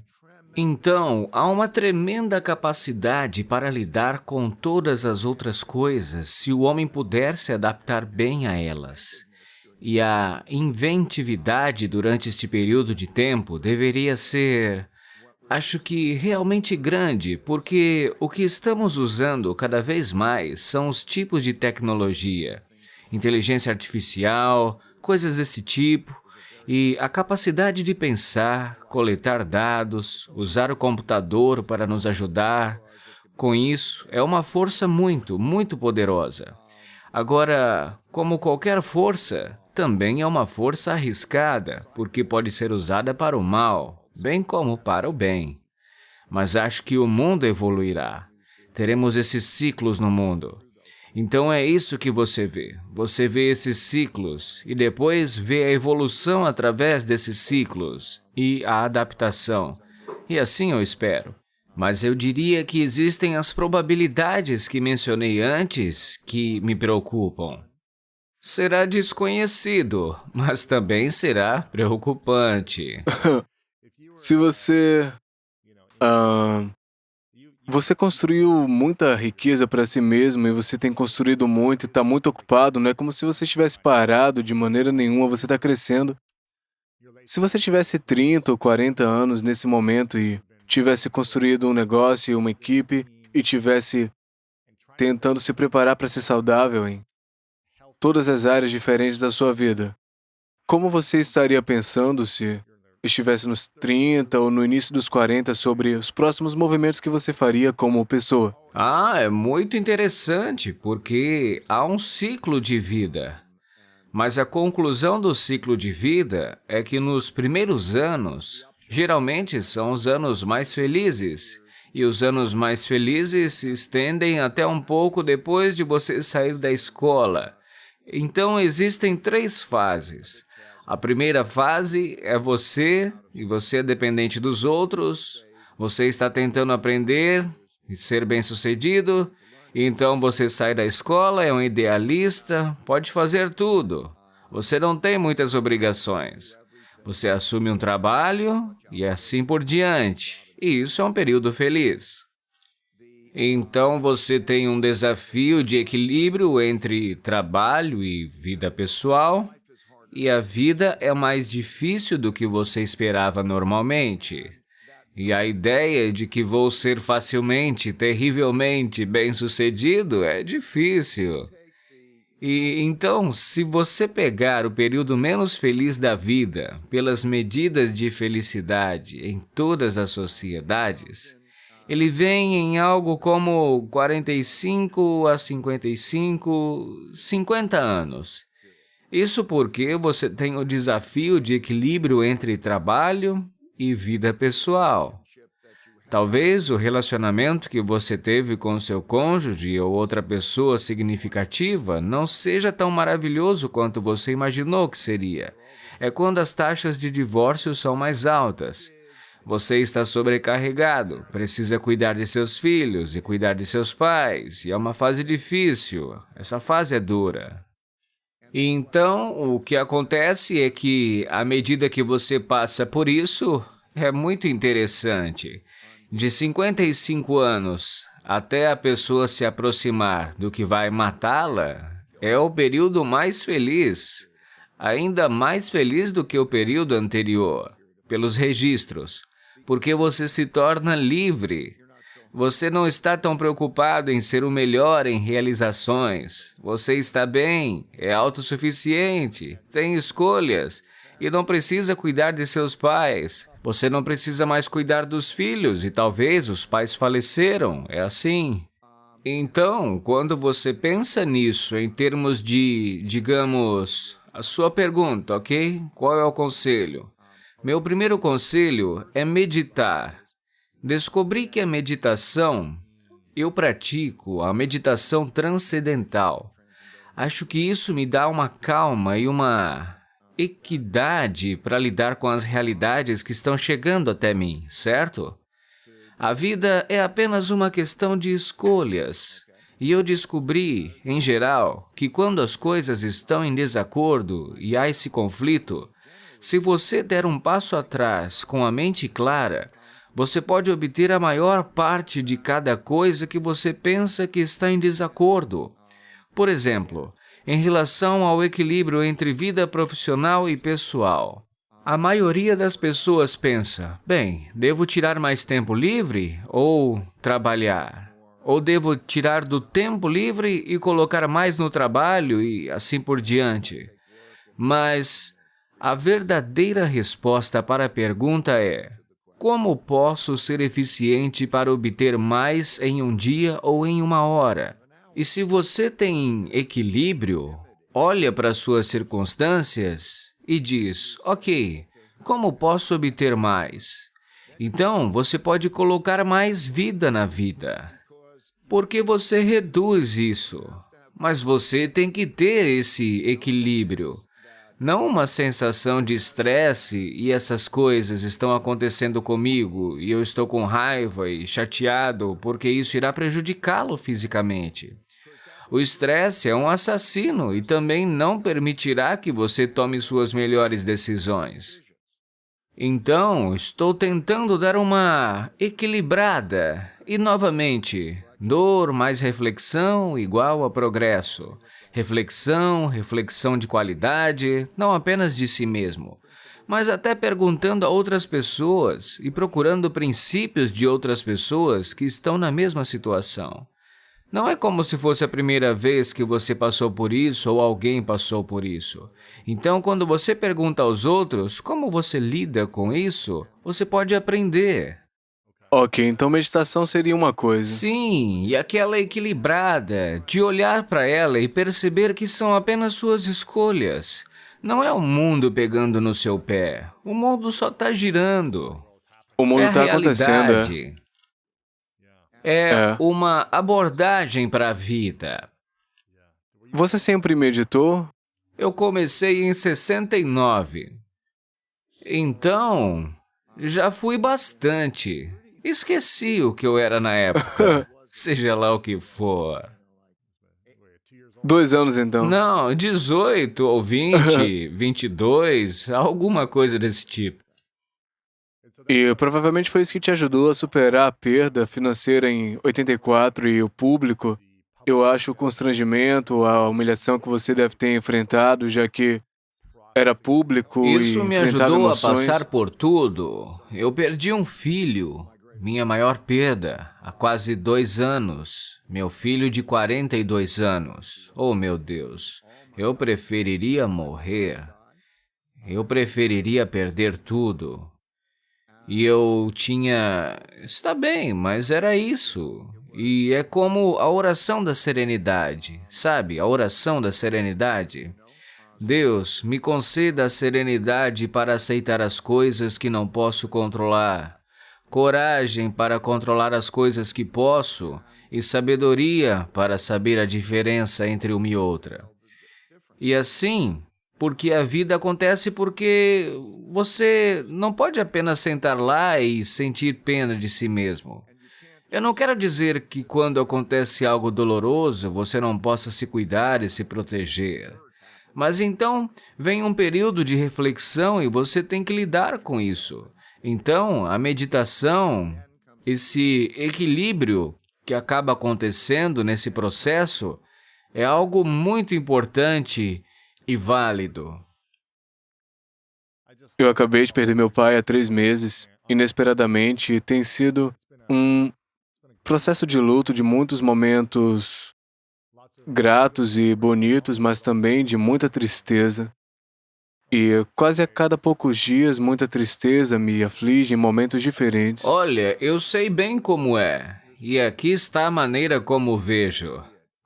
Então, há uma tremenda capacidade para lidar com todas as outras coisas se o homem puder se adaptar bem a elas. E a inventividade durante este período de tempo deveria ser, acho que realmente grande, porque o que estamos usando cada vez mais são os tipos de tecnologia, inteligência artificial, coisas desse tipo, e a capacidade de pensar, coletar dados, usar o computador para nos ajudar. Com isso, é uma força muito, muito poderosa. Agora, como qualquer força, também é uma força arriscada, porque pode ser usada para o mal, bem como para o bem. Mas acho que o mundo evoluirá. Teremos esses ciclos no mundo. Então é isso que você vê. Você vê esses ciclos e depois vê a evolução através desses ciclos e a adaptação. E assim eu espero. Mas eu diria que existem as probabilidades que mencionei antes que me preocupam. Será desconhecido, mas também será preocupante. Se você construiu muita riqueza para si mesmo e você tem construído muito e está muito ocupado, não é como se você estivesse parado de maneira nenhuma, você está crescendo. Se você tivesse 30 ou 40 anos nesse momento e tivesse construído um negócio e uma equipe e tivesse tentando se preparar para ser saudável em todas as áreas diferentes da sua vida, como você estaria pensando se estivesse nos 30 ou no início dos 40 sobre os próximos movimentos que você faria como pessoa? É muito interessante, porque há um ciclo de vida. Mas a conclusão do ciclo de vida é que nos primeiros anos, geralmente são os anos mais felizes. E os anos mais felizes se estendem até um pouco depois de você sair da escola. Então existem 3 fases. A primeira fase é você, e você é dependente dos outros, você está tentando aprender e ser bem-sucedido, então você sai da escola, é um idealista, pode fazer tudo. Você não tem muitas obrigações. Você assume um trabalho e assim por diante, e isso é um período feliz. Então você tem um desafio de equilíbrio entre trabalho e vida pessoal, e a vida é mais difícil do que você esperava normalmente. E a ideia de que vou ser facilmente, terrivelmente bem-sucedido é difícil. E então, se você pegar o período menos feliz da vida pelas medidas de felicidade em todas as sociedades, ele vem em algo como 45 a 55, 50 anos. Isso porque você tem o desafio de equilíbrio entre trabalho e vida pessoal. Talvez o relacionamento que você teve com seu cônjuge ou outra pessoa significativa não seja tão maravilhoso quanto você imaginou que seria. É quando as taxas de divórcio são mais altas. Você está sobrecarregado, precisa cuidar de seus filhos e cuidar de seus pais, e é uma fase difícil. Essa fase é dura. E então, o que acontece é que, à medida que você passa por isso, é muito interessante. De 55 anos até a pessoa se aproximar do que vai matá-la, é o período mais feliz. Ainda mais feliz do que o período anterior, pelos registros, porque você se torna livre. Você não está tão preocupado em ser o melhor em realizações. Você está bem, é autossuficiente, tem escolhas e não precisa cuidar de seus pais. Você não precisa mais cuidar dos filhos e talvez os pais faleceram, é assim. Então, quando você pensa nisso em termos de, digamos, a sua pergunta, ok? Qual é o conselho? Meu primeiro conselho é meditar. Descobri que a meditação, eu pratico a meditação transcendental. Acho que isso me dá uma calma e uma equidade para lidar com as realidades que estão chegando até mim, certo? A vida é apenas uma questão de escolhas. E eu descobri, em geral, que quando as coisas estão em desacordo e há esse conflito, se você der um passo atrás com a mente clara, você pode obter a maior parte de cada coisa que você pensa que está em desacordo. Por exemplo, em relação ao equilíbrio entre vida profissional e pessoal. A maioria das pessoas pensa, bem, devo tirar mais tempo livre ou trabalhar? Ou devo tirar do tempo livre e colocar mais no trabalho e assim por diante? Mas a verdadeira resposta para a pergunta é: como posso ser eficiente para obter mais em um dia ou em uma hora? E se você tem equilíbrio, olha para suas circunstâncias e diz, ok, como posso obter mais? Então, você pode colocar mais vida na vida. Porque você reduz isso. Mas você tem que ter esse equilíbrio. Não uma sensação de estresse e essas coisas estão acontecendo comigo e eu estou com raiva e chateado porque isso irá prejudicá-lo fisicamente. O estresse é um assassino e também não permitirá que você tome suas melhores decisões. Então, estou tentando dar uma equilibrada e, novamente, dor mais reflexão igual a progresso. Reflexão de qualidade, não apenas de si mesmo, mas até perguntando a outras pessoas e procurando princípios de outras pessoas que estão na mesma situação. Não é como se fosse a primeira vez que você passou por isso ou alguém passou por isso. Então, quando você pergunta aos outros como você lida com isso, você pode aprender. Ok, então meditação seria uma coisa. Sim, e aquela equilibrada, de olhar para ela e perceber que são apenas suas escolhas. Não é o mundo pegando no seu pé, o mundo só está girando. O mundo É a está acontecendo, realidade. É uma abordagem para a vida. Você sempre meditou? Eu comecei em 69. Então, já fui bastante. Esqueci o que eu era na época, seja lá o que for. 2 anos, então? Não, 18 ou 20, 22, alguma coisa desse tipo. E provavelmente foi isso que te ajudou a superar a perda financeira em 84 e o público. Eu acho o constrangimento, a humilhação que você deve ter enfrentado, já que era público Isso e me enfrentava ajudou a emoções. passar por tudo. Eu perdi um filho, minha maior perda, há quase 2 anos. Meu filho de 42 anos. Oh, meu Deus, eu preferiria morrer. Eu preferiria perder tudo. E eu tinha... Está bem, mas era isso. E é como a oração da serenidade, sabe? A oração da serenidade. Deus, me conceda a serenidade para aceitar as coisas que não posso controlar. coragem para controlar as coisas que posso e sabedoria para saber a diferença entre uma e outra. E assim, porque a vida acontece porque você não pode apenas sentar lá e sentir pena de si mesmo. Eu não quero dizer que quando acontece algo doloroso, você não possa se cuidar e se proteger. Mas então, vem um período de reflexão e você tem que lidar com isso. Então, a meditação, esse equilíbrio que acaba acontecendo nesse processo, é algo muito importante e válido. Eu acabei de perder meu pai há 3 meses, inesperadamente, e tem sido um processo de luto de muitos momentos gratos e bonitos, mas também de muita tristeza. E quase a cada poucos dias, muita tristeza me aflige em momentos diferentes. Olha, eu sei bem como é, e aqui está a maneira como vejo.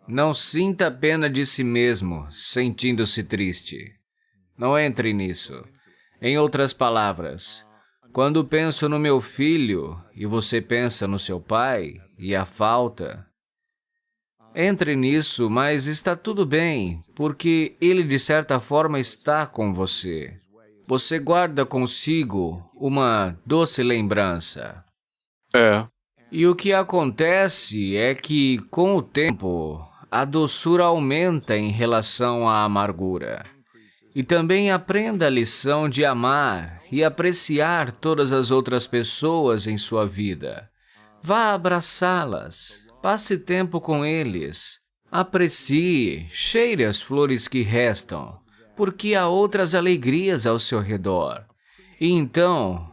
Não sinta pena de si mesmo, sentindo-se triste. Não entre nisso. Em outras palavras, quando penso no meu filho e você pensa no seu pai e a falta, entre nisso, mas está tudo bem, porque ele de certa forma está com você. Você guarda consigo uma doce lembrança. É, E o que acontece é que, com o tempo, a doçura aumenta em relação à amargura. E também aprenda a lição de amar e apreciar todas as outras pessoas em sua vida. Vá abraçá-las, passe tempo com eles, aprecie, cheire as flores que restam, porque há outras alegrias ao seu redor. E então,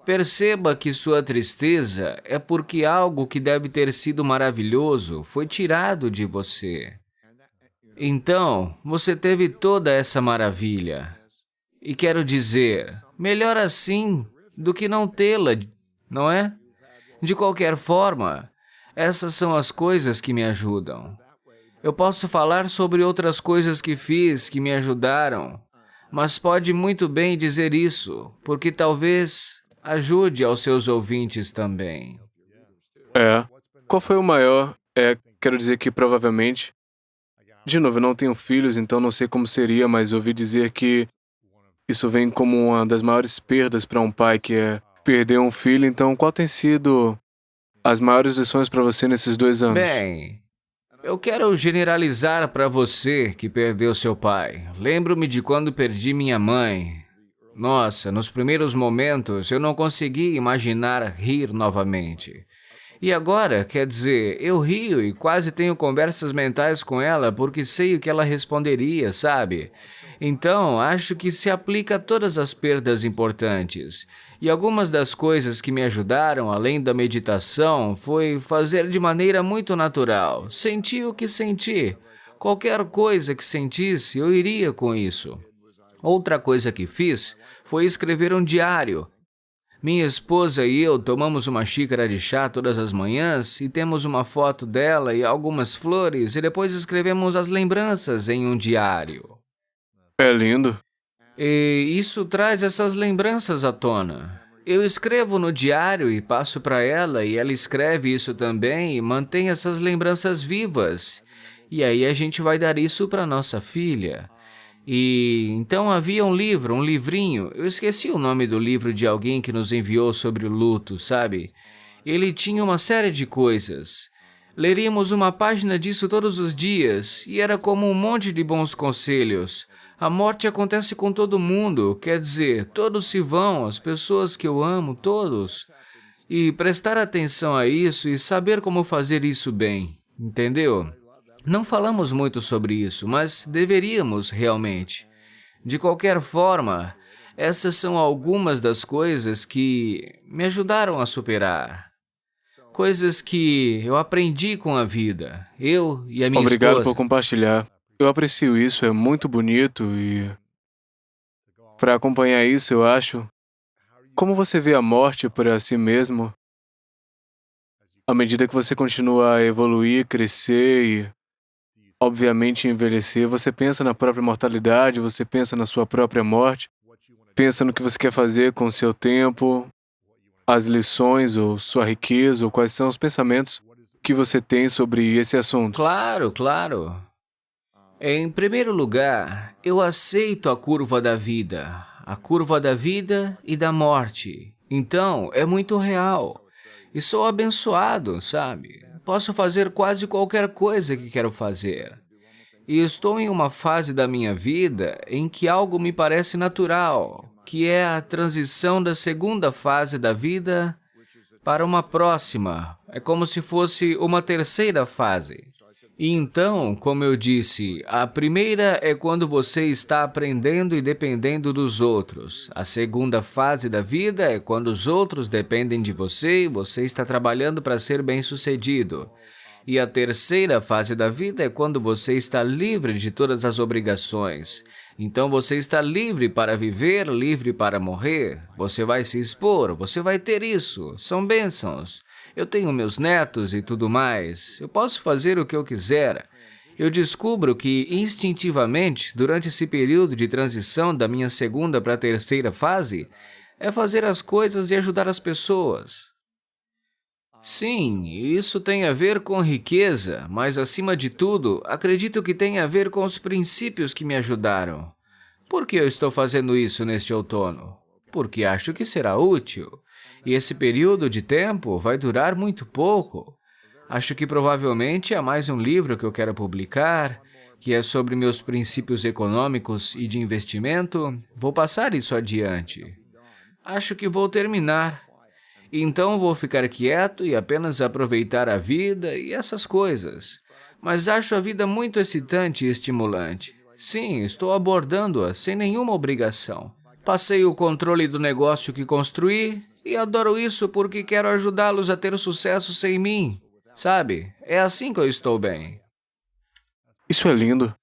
perceba que sua tristeza é porque algo que deve ter sido maravilhoso foi tirado de você. Então, você teve toda essa maravilha. E quero dizer, melhor assim do que não tê-la, não é? De qualquer forma, essas são as coisas que me ajudam. Eu posso falar sobre outras coisas que fiz que me ajudaram, mas pode muito bem dizer isso, porque talvez ajude aos seus ouvintes também. Qual foi o maior? Quero dizer que provavelmente... De novo, eu não tenho filhos, então não sei como seria, mas ouvi dizer que isso vem como uma das maiores perdas para um pai, que é perder um filho. Então, qual tem sido as maiores lições para você nesses 2 anos? Bem, eu quero generalizar para você que perdeu seu pai. Lembro-me de quando perdi minha mãe. Nossa, nos primeiros momentos eu não conseguia imaginar rir novamente. E agora, quer dizer, eu rio e quase tenho conversas mentais com ela porque sei o que ela responderia, sabe? Então, acho que se aplica a todas as perdas importantes. E algumas das coisas que me ajudaram, além da meditação, foi fazer de maneira muito natural. Senti o que senti. Qualquer coisa que sentisse, eu iria com isso. Outra coisa que fiz foi escrever um diário. Minha esposa e eu tomamos uma xícara de chá todas as manhãs e temos uma foto dela e algumas flores e depois escrevemos as lembranças em um diário. É lindo. E isso traz essas lembranças à tona. Eu escrevo no diário e passo para ela e ela escreve isso também e mantém essas lembranças vivas. E aí a gente vai dar isso para nossa filha. E então havia um livro, um livrinho, eu esqueci o nome do livro de alguém que nos enviou sobre o luto, sabe? Ele tinha uma série de coisas. Leríamos uma página disso todos os dias e era como um monte de bons conselhos. A morte acontece com todo mundo, quer dizer, todos se vão, as pessoas que eu amo, todos. E prestar atenção a isso e saber como fazer isso bem, entendeu? Não falamos muito sobre isso, mas deveríamos realmente. De qualquer forma, essas são algumas das coisas que me ajudaram a superar. Coisas que eu aprendi com a vida, eu e a minha Obrigado esposa. por compartilhar. Eu aprecio isso, é muito bonito e... Para acompanhar isso, eu acho... Como você vê a morte por si mesmo, à medida que você continua a evoluir, crescer e... Obviamente, envelhecer, você pensa na própria mortalidade, você pensa na sua própria morte, pensa no que você quer fazer com o seu tempo, as lições ou sua riqueza ou quais são os pensamentos que você tem sobre esse assunto? Claro, claro. Em primeiro lugar, eu aceito a curva da vida e da morte. Então, é muito real. E sou abençoado, sabe? Posso fazer quase qualquer coisa que quero fazer. E estou em uma fase da minha vida em que algo me parece natural, que é a transição da segunda fase da vida para uma próxima. É como se fosse uma terceira fase. E então, como eu disse, a primeira é quando você está aprendendo e dependendo dos outros. A segunda fase da vida é quando os outros dependem de você e você está trabalhando para ser bem-sucedido. E a terceira fase da vida é quando você está livre de todas as obrigações. Então você está livre para viver, livre para morrer. Você vai se expor, você vai ter isso. São bênçãos. Eu tenho meus netos e tudo mais. Eu posso fazer o que eu quiser. Eu descubro que, instintivamente, durante esse período de transição da minha segunda para a terceira fase, é fazer as coisas e ajudar as pessoas. Sim, isso tem a ver com riqueza, mas, acima de tudo, acredito que tem a ver com os princípios que me ajudaram. Por que eu estou fazendo isso neste outono? Porque acho que será útil. E esse período de tempo vai durar muito pouco. Acho que provavelmente há mais um livro que eu quero publicar, que é sobre meus princípios econômicos e de investimento. Vou passar isso adiante. Acho que vou terminar. Então vou ficar quieto e apenas aproveitar a vida e essas coisas. Mas acho a vida muito excitante e estimulante. Sim, estou abordando-a sem nenhuma obrigação. Passei o controle do negócio que construí e adoro isso porque quero ajudá-los a ter sucesso sem mim. Sabe? É assim que eu estou bem. Isso é lindo.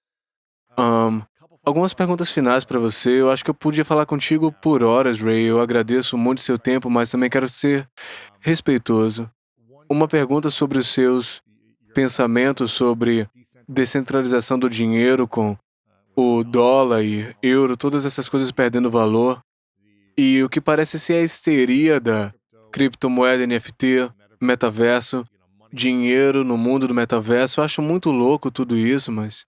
Algumas perguntas finais para você. Eu acho que eu podia falar contigo por horas, Ray. Eu agradeço muito seu tempo, mas também quero ser respeitoso. Uma pergunta sobre os seus pensamentos sobre descentralização do dinheiro com o dólar e euro, todas essas coisas perdendo valor. E o que parece ser a histeria da criptomoeda NFT, metaverso, dinheiro no mundo do metaverso. Eu acho muito louco tudo isso, mas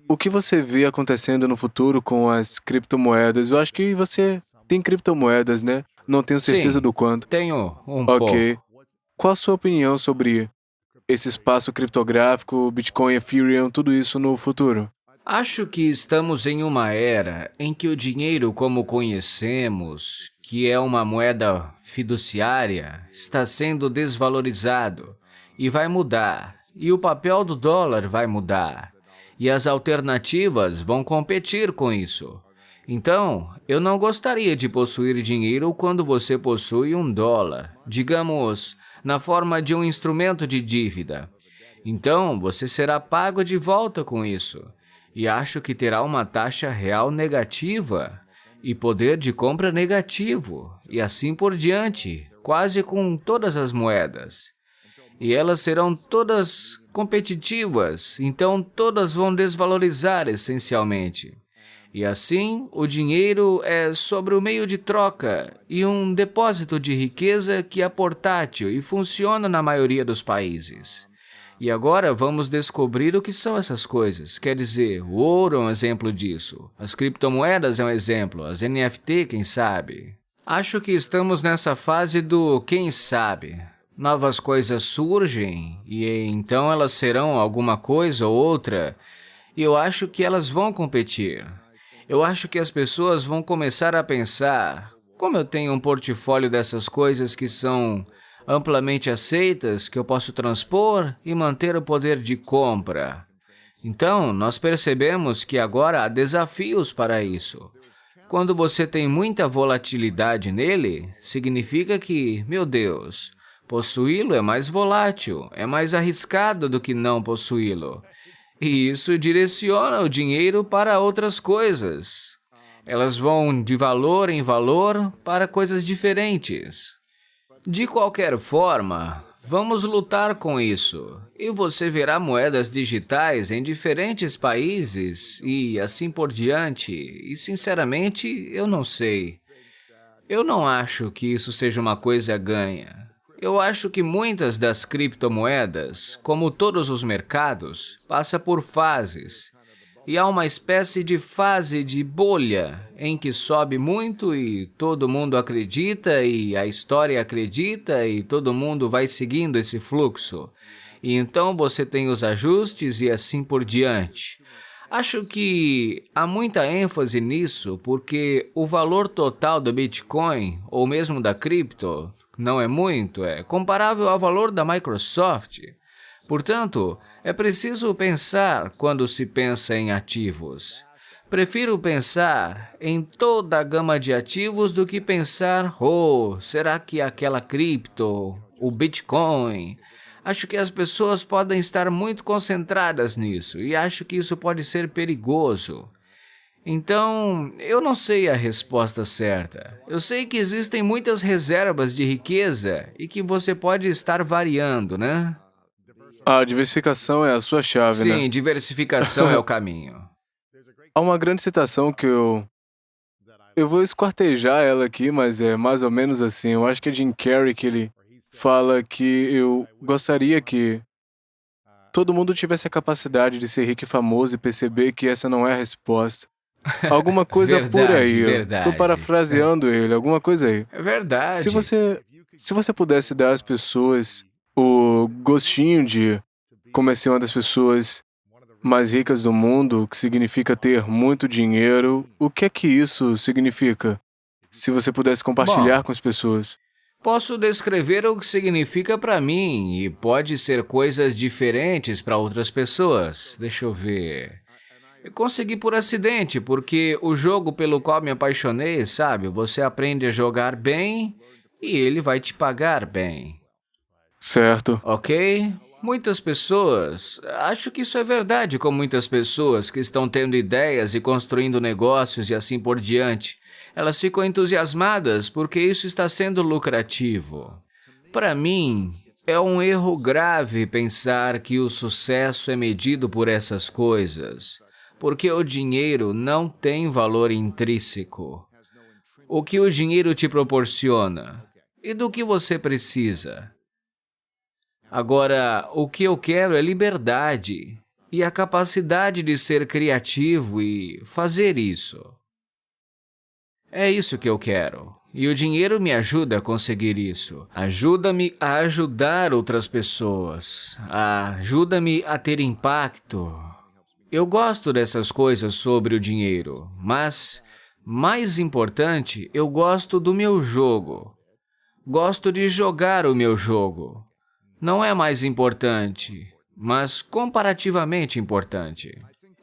o que você vê acontecendo no futuro com as criptomoedas? Eu acho que você tem criptomoedas, né? Não tenho certeza Sim, do quanto. tenho um Ok. pouco. Qual a sua opinião sobre esse espaço criptográfico, Bitcoin, Ethereum, tudo isso no futuro? Acho que estamos em uma era em que o dinheiro como conhecemos, que é uma moeda fiduciária, está sendo desvalorizado e vai mudar. E o papel do dólar vai mudar. E as alternativas vão competir com isso. Então, eu não gostaria de possuir dinheiro quando você possui um dólar, digamos, na forma de um instrumento de dívida. Então, você será pago de volta com isso. E acho que terá uma taxa real negativa e poder de compra negativo, e assim por diante, quase com todas as moedas. E elas serão todas competitivas, então todas vão desvalorizar essencialmente. E assim, o dinheiro é sobre o meio de troca e um depósito de riqueza que é portátil e funciona na maioria dos países. E agora vamos descobrir o que são essas coisas. Quer dizer, o ouro é um exemplo disso, as criptomoedas é um exemplo, as NFT, quem sabe. Acho que estamos nessa fase do quem sabe. Novas coisas surgem e então elas serão alguma coisa ou outra, e eu acho que elas vão competir. Eu acho que as pessoas vão começar a pensar, como eu tenho um portfólio dessas coisas que são amplamente aceitas, que eu posso transpor e manter o poder de compra. Então, nós percebemos que agora há desafios para isso. Quando você tem muita volatilidade nele, significa que, meu Deus, possuí-lo é mais volátil, é mais arriscado do que não possuí-lo. E isso direciona o dinheiro para outras coisas. Elas vão de valor em valor para coisas diferentes. De qualquer forma, vamos lutar com isso. E você verá moedas digitais em diferentes países e assim por diante. E, sinceramente, eu não sei. Eu não acho que isso seja uma coisa ganha. Eu acho que muitas das criptomoedas, como todos os mercados, passa por fases. E há uma espécie de fase de bolha, em que sobe muito e todo mundo acredita, e a história acredita, e todo mundo vai seguindo esse fluxo. E então você tem os ajustes e assim por diante. Acho que há muita ênfase nisso porque o valor total do Bitcoin, ou mesmo da cripto, não é muito, é comparável ao valor da Microsoft. Portanto, é preciso pensar quando se pensa em ativos. Prefiro pensar em toda a gama de ativos do que pensar, será que aquela cripto, o Bitcoin... Acho que as pessoas podem estar muito concentradas nisso e acho que isso pode ser perigoso. Então, eu não sei a resposta certa. Eu sei que existem muitas reservas de riqueza e que você pode estar variando, né? A diversificação é a sua chave, né? Sim, diversificação é o caminho. Há uma grande citação que eu vou esquartejar ela aqui, mas é mais ou menos assim. Eu acho que é Jim Carrey que ele fala que eu gostaria que todo mundo tivesse a capacidade de ser rico e famoso e perceber que essa não é a resposta. Alguma coisa por aí. Eu Verdade. tô parafraseando ele, alguma coisa aí. É verdade. Se você pudesse dar às pessoas o gostinho de como é ser uma das pessoas mais ricas do mundo, o que significa ter muito dinheiro, o que é que isso significa? Se você pudesse compartilhar com as pessoas. Posso descrever o que significa para mim e pode ser coisas diferentes para outras pessoas. Deixa eu ver. Eu consegui por acidente, porque o jogo pelo qual me apaixonei, sabe? Você aprende a jogar bem e ele vai te pagar bem. Certo. Ok? Muitas pessoas, acho que isso é verdade com muitas pessoas que estão tendo ideias e construindo negócios e assim por diante. Elas ficam entusiasmadas porque isso está sendo lucrativo. Para mim, é um erro grave pensar que o sucesso é medido por essas coisas, porque o dinheiro não tem valor intrínseco. O que o dinheiro te proporciona e do que você precisa. Agora, o que eu quero é liberdade e a capacidade de ser criativo e fazer isso. É isso que eu quero. E o dinheiro me ajuda a conseguir isso. Ajuda-me a ajudar outras pessoas. Ajuda-me a ter impacto. Eu gosto dessas coisas sobre o dinheiro, mas, mais importante, eu gosto do meu jogo. Gosto de jogar o meu jogo. Não é mais importante, mas comparativamente importante.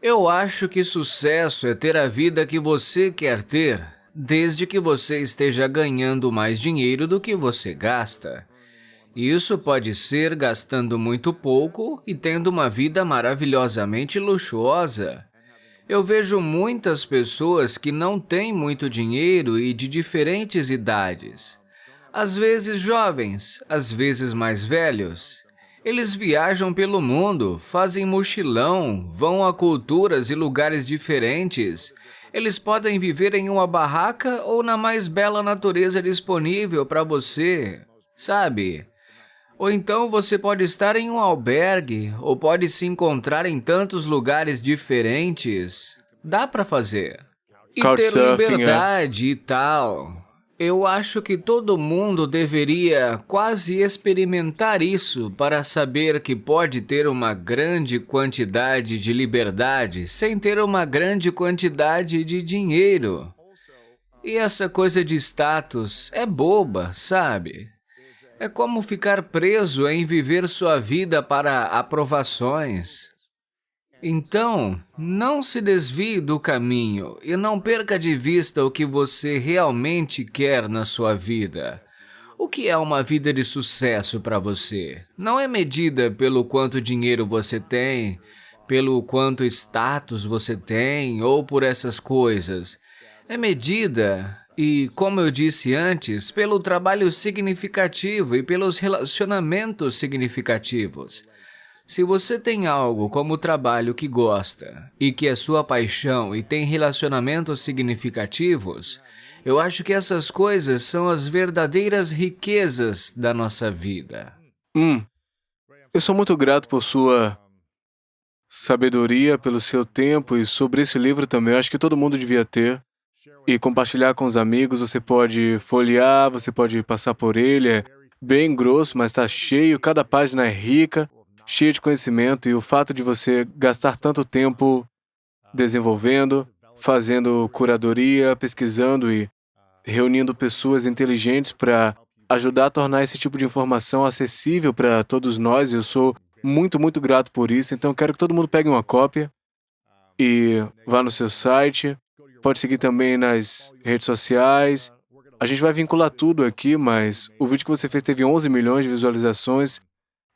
Eu acho que sucesso é ter a vida que você quer ter, desde que você esteja ganhando mais dinheiro do que você gasta. Isso pode ser gastando muito pouco e tendo uma vida maravilhosamente luxuosa. Eu vejo muitas pessoas que não têm muito dinheiro e de diferentes idades. Às vezes jovens, às vezes mais velhos. Eles viajam pelo mundo, fazem mochilão, vão a culturas e lugares diferentes. Eles podem viver em uma barraca ou na mais bela natureza disponível para você, sabe? Ou então você pode estar em um albergue, ou pode se encontrar em tantos lugares diferentes. Dá para fazer. E ter liberdade e tal. Eu acho que todo mundo deveria quase experimentar isso para saber que pode ter uma grande quantidade de liberdade sem ter uma grande quantidade de dinheiro. E essa coisa de status é boba, sabe? É como ficar preso em viver sua vida para aprovações. Então, não se desvie do caminho e não perca de vista o que você realmente quer na sua vida. O que é uma vida de sucesso para você? Não é medida pelo quanto dinheiro você tem, pelo quanto status você tem ou por essas coisas. É medida, e como eu disse antes, pelo trabalho significativo e pelos relacionamentos significativos. Se você tem algo como trabalho que gosta e que é sua paixão e tem relacionamentos significativos, Eu acho que essas coisas são as verdadeiras riquezas da nossa vida. Eu sou muito grato por sua sabedoria, pelo seu tempo e sobre esse livro também. Eu acho que todo mundo devia ter e compartilhar com os amigos. Você pode folhear, você pode passar por ele. É bem grosso, mas está cheio. Cada página é rica, cheia de conhecimento. E o fato de você gastar tanto tempo desenvolvendo, fazendo curadoria, pesquisando e reunindo pessoas inteligentes para ajudar a tornar esse tipo de informação acessível para todos nós. Eu sou muito, muito grato por isso. Então, quero que todo mundo pegue uma cópia e vá no seu site. Pode seguir também nas redes sociais. A gente vai vincular tudo aqui, mas o vídeo que você fez teve 11 milhões de visualizações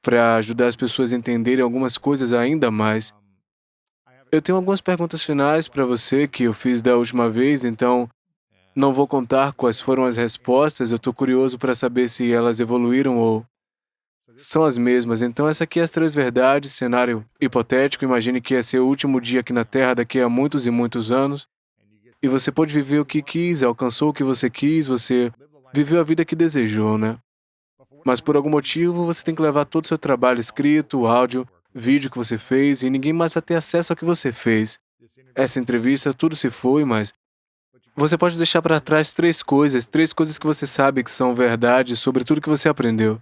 para ajudar as pessoas a entenderem algumas coisas ainda mais. Eu tenho algumas perguntas finais para você que eu fiz da última vez, então não vou contar quais foram as respostas. Eu estou curioso para saber se elas evoluíram ou são as mesmas. Então, essa aqui é as 3 verdades, cenário hipotético. Imagine que é seu último dia aqui na Terra daqui a muitos e muitos anos. E você pôde viver o que quis, alcançou o que você quis, você viveu a vida que desejou, né? Mas por algum motivo, você tem que levar todo o seu trabalho escrito, áudio, vídeo que você fez, e ninguém mais vai ter acesso ao que você fez. Essa entrevista, tudo se foi, mas você pode deixar para trás 3 coisas que você sabe que são verdade sobre tudo que você aprendeu.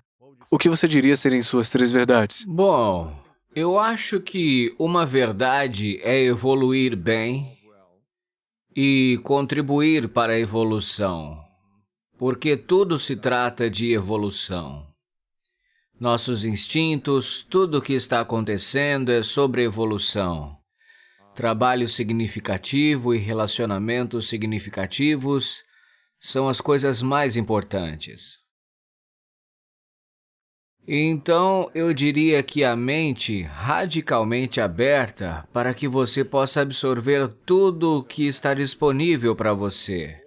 O que você diria serem suas 3 verdades? Bom, eu acho que uma verdade é evoluir bem e contribuir para a evolução, porque tudo se trata de evolução. Nossos instintos, tudo o que está acontecendo é sobre evolução. Trabalho significativo e relacionamentos significativos são as coisas mais importantes. Então, eu diria que a mente radicalmente aberta para que você possa absorver tudo o que está disponível para você.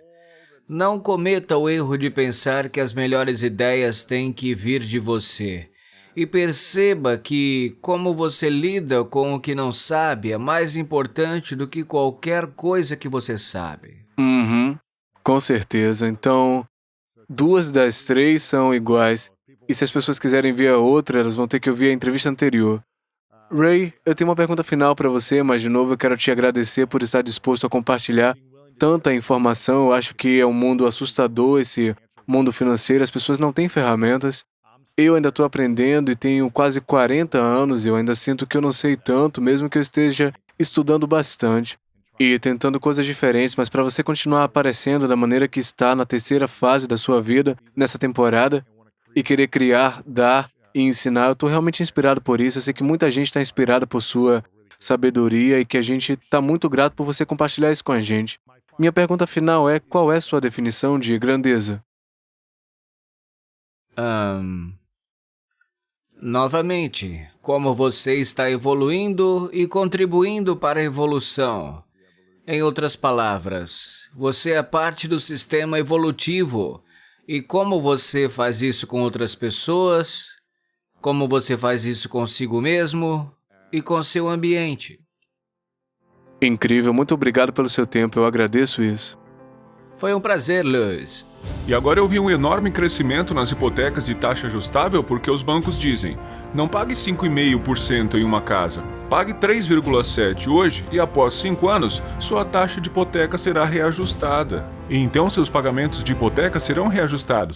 Não cometa o erro de pensar que as melhores ideias têm que vir de você. E perceba que como você lida com o que não sabe é mais importante do que qualquer coisa que você sabe. Com certeza. Então, 2 das 3 são iguais. E se as pessoas quiserem ver a outra, elas vão ter que ouvir a entrevista anterior. Ray, eu tenho uma pergunta final para você, mas de novo eu quero te agradecer por estar disposto a compartilhar tanta informação. Eu acho que é um mundo assustador, esse mundo financeiro. As pessoas não têm ferramentas. Eu ainda estou aprendendo e tenho quase 40 anos e eu ainda sinto que eu não sei tanto, mesmo que eu esteja estudando bastante e tentando coisas diferentes, mas para você continuar aparecendo da maneira que está na 3ª fase da sua vida, nessa temporada, e querer criar, dar e ensinar, eu estou realmente inspirado por isso. Eu sei que muita gente está inspirada por sua sabedoria e que a gente está muito grato por você compartilhar isso com a gente. Minha pergunta final é, qual é sua definição de grandeza? Novamente, como você está evoluindo e contribuindo para a evolução. Em outras palavras, você é parte do sistema evolutivo. E como você faz isso com outras pessoas, como você faz isso consigo mesmo e com seu ambiente. Incrível, muito obrigado pelo seu tempo, eu agradeço isso. Foi um prazer, Luz. E agora eu vi um enorme crescimento nas hipotecas de taxa ajustável porque os bancos dizem: não pague 5,5% em uma casa, pague 3,7% hoje e após 5 anos, sua taxa de hipoteca será reajustada. E então seus pagamentos de hipoteca serão reajustados.